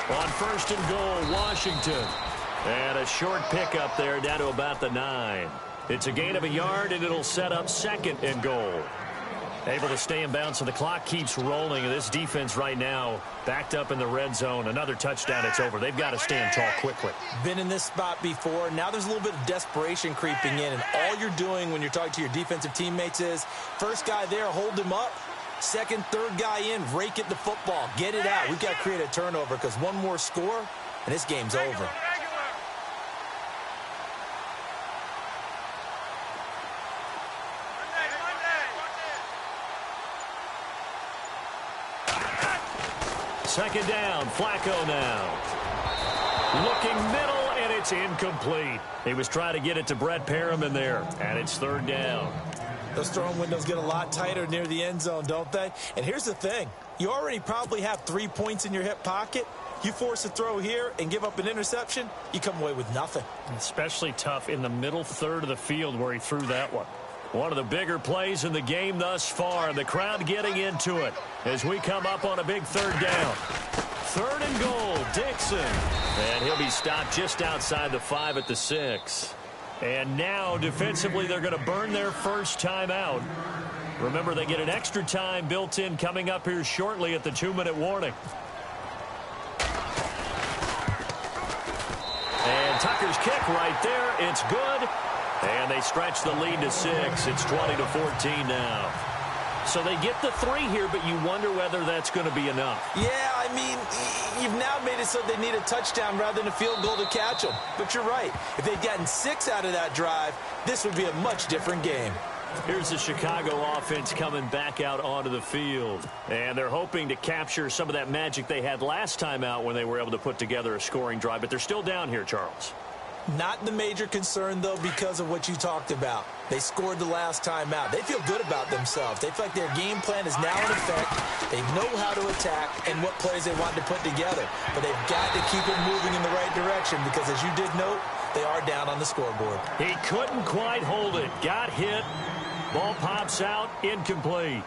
On 1st and goal, Washington. And a short pickup there down to about the 9. It's a gain of a yard, and it'll set up 2nd and goal. Able to stay in bounds, so the clock keeps rolling. And this defense right now backed up in the red zone. Another touchdown, it's over. They've got to stand tall quickly. Been in this spot before. Now there's a little bit of desperation creeping in. And all you're doing when you're talking to your defensive teammates is, first guy there, hold him up. Second, third guy in, rake at the football. Get it out. We've got to create a turnover because one more score, and this game's over. Second down, Flacco now. Looking middle, and it's incomplete. He was trying to get it to Brett Perriman there, and it's third down. Those throwing windows get a lot tighter near the end zone, don't they? And here's the thing. You already probably have 3 points in your hip pocket. You force a throw here and give up an interception, you come away with nothing. Especially tough in the middle third of the field where he threw that one. One of the bigger plays in the game thus far. The crowd getting into it as we come up on a big third down. Third and goal, Dixon. And he'll be stopped just outside the 5 at the 6. And now, defensively, they're going to burn their first time out. Remember, they get an extra time built in coming up here shortly at the 2-minute warning. And Tucker's kick right there. It's good. And they stretch the lead to 6. It's 20-14 now. So they get the 3 here, but you wonder whether that's going to be enough. Yeah, I mean, you've now made it so they need a touchdown rather than a field goal to catch them. But you're right. If they'd gotten 6 out of that drive, this would be a much different game. Here's the Chicago offense coming back out onto the field. And they're hoping to capture some of that magic they had last time out when they were able to put together a scoring drive. But they're still down here, Charles. Not the major concern, though, because of what you talked about. They scored the last time out. They feel good about themselves. They feel like their game plan is now in effect. They know how to attack and what plays they want to put together. But they've got to keep it moving in the right direction because, as you did note, they are down on the scoreboard. He couldn't quite hold it. Got hit. Ball pops out. Incomplete.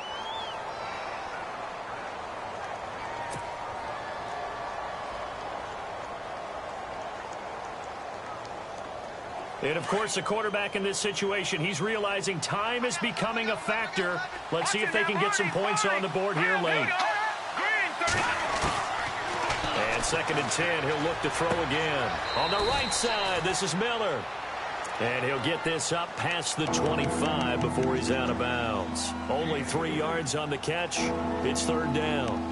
And, of course, the quarterback in this situation, he's realizing time is becoming a factor. Let's see if they can get some points on the board here late. And second and 10, he'll look to throw again. On the right side, this is Miller. And he'll get this up past the 25 before he's out of bounds. Only 3 yards on the catch. It's third down.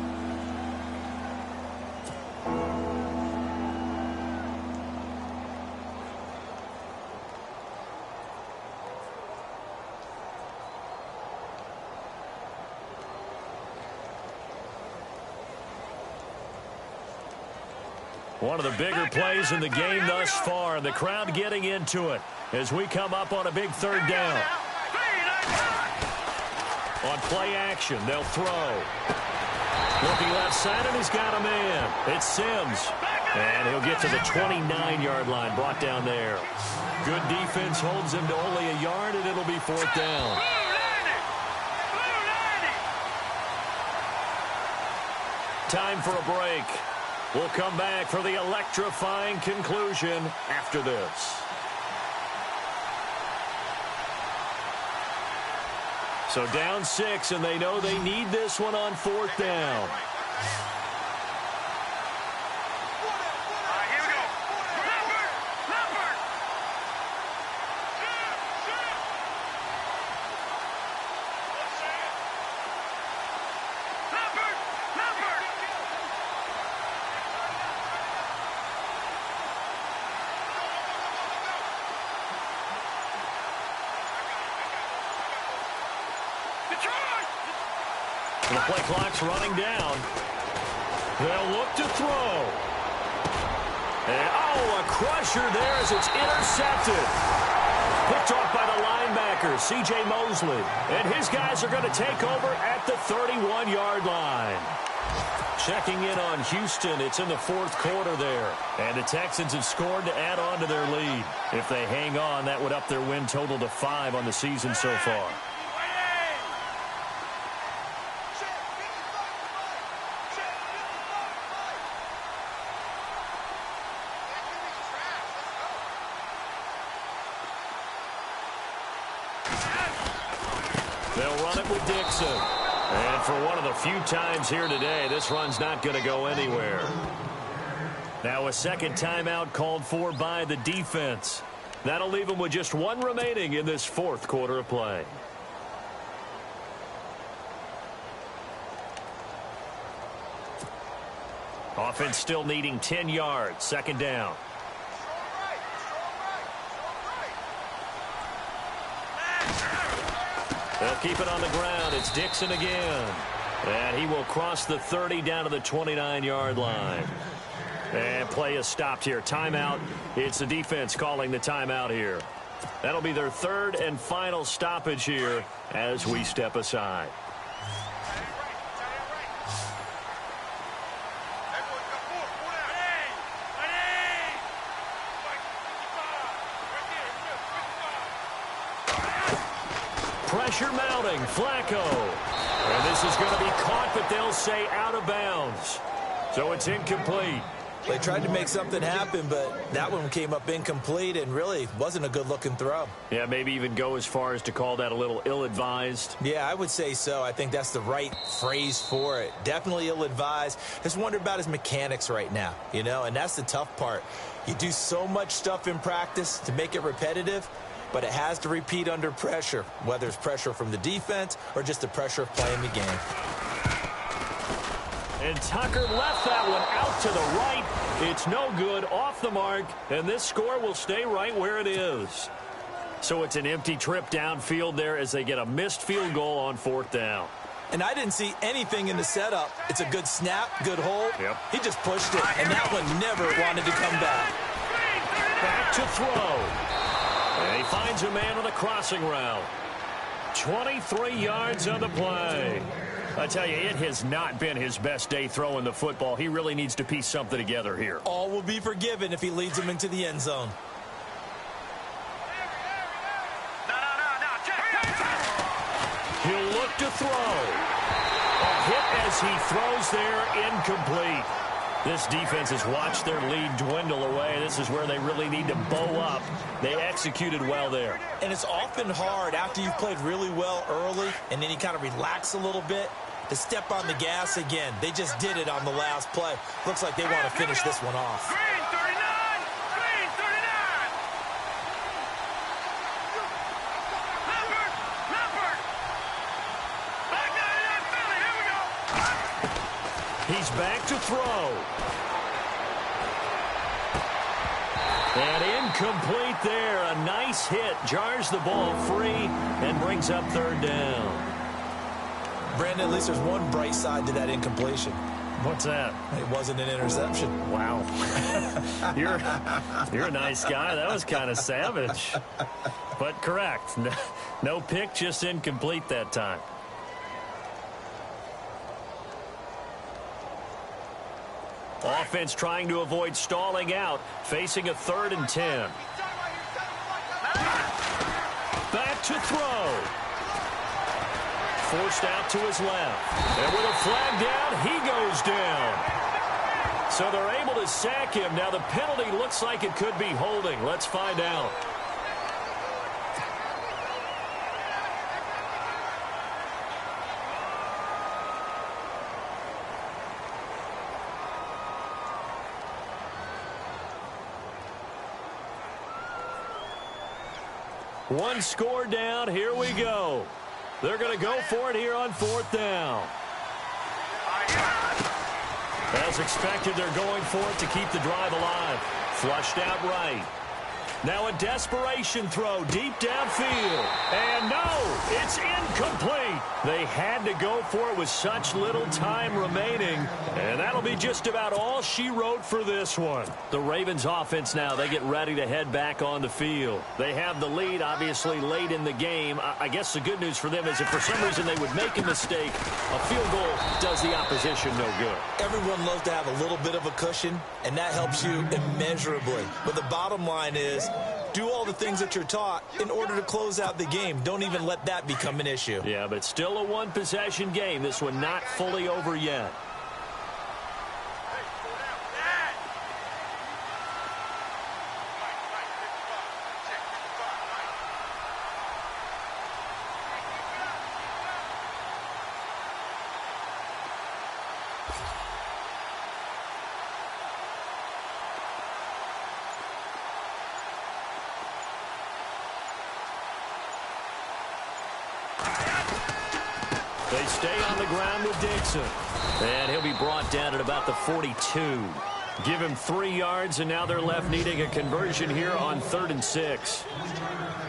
One of the bigger plays in the game thus far. The crowd getting into it as we come up on a big third down. On play action, they'll throw. Looking left side, and he's got a man. It's Sims. And he'll get to the 29-yard line, brought down there. Good defense holds him to only a yard, and it'll be fourth down. Time for a break. We'll come back for the electrifying conclusion after this. So down 6, and they know they need this one on fourth down. The play clock's running down. They'll look to throw. And, a crusher there as it's intercepted. Picked off by the linebacker, C.J. Mosley. And his guys are going to take over at the 31-yard line. Checking in on Houston. It's in the fourth quarter there. And the Texans have scored to add on to their lead. If they hang on, that would up their win total to 5 on the season so far. They'll run it with Dixon. And for one of the few times here today, this run's not going to go anywhere. Now a second timeout called for by the defense. That'll leave them with just 1 remaining in this fourth quarter of play. Offense still needing 10 yards. Second down. They'll keep it on the ground. It's Dixon again. And he will cross the 30 down to the 29-yard line. And play is stopped here. Timeout. It's the defense calling the timeout here. That'll be their third and final stoppage here as we step aside. Pressure mounting. Flacco. And this is going to be caught, but they'll say out of bounds. So it's incomplete. They tried to make something happen, but that one came up incomplete and really wasn't a good-looking throw. Yeah, maybe even go as far as to call that a little ill-advised. Yeah, I would say so. I think that's the right phrase for it. Definitely ill-advised. Just wonder about his mechanics right now, you know, and that's the tough part. You do so much stuff in practice to make it repetitive, but it has to repeat under pressure, whether it's pressure from the defense or just the pressure of playing the game. And Tucker left that one out to the right. It's no good, off the mark, and this score will stay right where it is. So it's an empty trip downfield there as they get a missed field goal on 4th down. And I didn't see anything in the setup. It's a good snap, good hold. Yep. He just pushed it, and that one never wanted to come back. Back to throw. And he finds a man on the crossing route. 23 yards on the play. I tell you, it has not been his best day throwing the football. He really needs to piece something together here. All will be forgiven if he leads them into the end zone. He'll look to throw. A hit as he throws there, incomplete. This defense has watched their lead dwindle away. This is where they really need to bow up. They executed well there. And it's often hard after you've played really well early and then you kind of relax a little bit to step on the gas again. They just did it on the last play. Looks like they want to finish this one off. Green 39! Green 39! Leopard! Back 99 Philly, here we go! He's back to throw. And incomplete there. A nice hit. Jars the ball free and brings up 3rd down. Brandon, at least there's one bright side to that incompletion. What's that? It wasn't an interception. Wow. You're a nice guy. That was kind of savage. But correct. No pick, just incomplete that time. Offense trying to avoid stalling out, facing a 3rd and 10. Back to throw. Forced out to his left. And with a flag down, he goes down. So they're able to sack him. Now the penalty looks like it could be holding. Let's find out. One score down. Here we go. They're going to go for it here on 4th down. As expected, they're going for it to keep the drive alive. Flushed out right. Now a desperation throw deep downfield. And no, it's incomplete. They had to go for it with such little time remaining. And that'll be just about all she wrote for this one. The Ravens offense now, they get ready to head back on the field. They have the lead, obviously, late in the game. I guess the good news for them is if for some reason they would make a mistake, a field goal does the opposition no good. Everyone loves to have a little bit of a cushion, and that helps you immeasurably. But the bottom line is, do all the things that you're taught in order to close out the game. Don't even let that become an issue. Yeah, but still a one-possession game. This one not fully over yet. They stay on the ground with Dixon. And he'll be brought down at about the 42. Give him 3 yards, and now they're left needing a conversion here on 3rd and 6.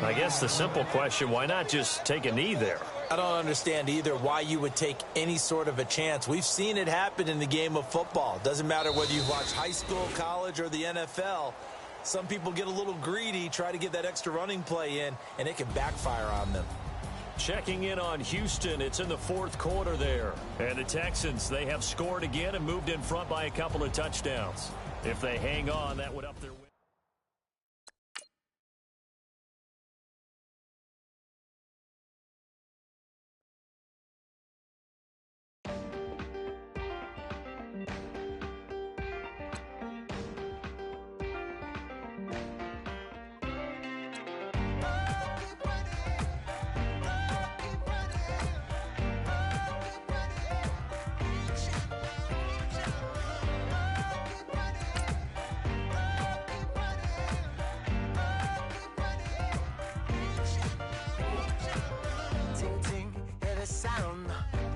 I guess the simple question, why not just take a knee there? I don't understand either why you would take any sort of a chance. We've seen it happen in the game of football. Doesn't matter whether you've watched high school, college, or the NFL. Some people get a little greedy, try to get that extra running play in, and it can backfire on them. Checking in on Houston, it's in the fourth quarter there. And the Texans, they have scored again and moved in front by a couple of touchdowns. If they hang on, that would up their win. Sound.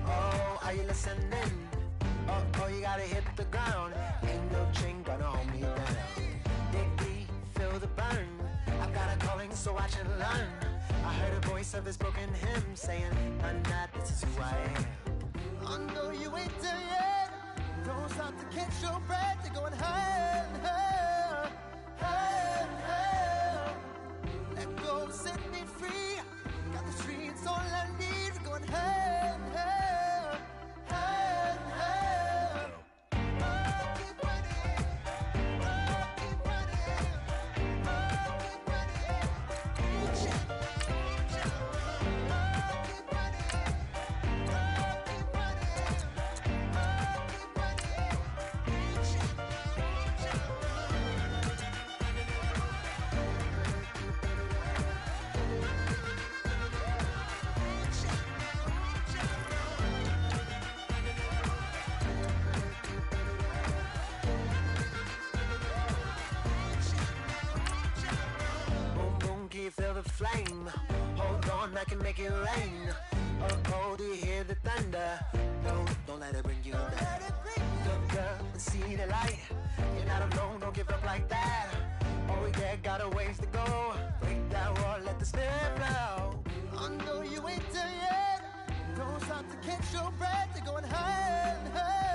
Oh, are you listening? Oh, you gotta hit the ground. Ain't no chain gonna hold me down. Dig deep, feel the burn. I've got a calling, so watch and learn. I heard a voice of his broken hymn saying, "None that this is who I am." I know you ain't there yet. Don't stop to catch your breath. You're going higher and higher, higher and higher. Let go, set me free. Got the streets all I need. Going higher and higher, higher and higher. Keep running, keep feel the flame. Hold on, I can make it rain. Oh, do you hear the thunder? No, don't let it bring you down. Look up and see the light. You're not alone, don't give up like that. Oh yeah, got a ways to go. Break that wall, let the spirit flow. I know you ain't there yet. Don't stop to catch your breath. You're going higher and higher.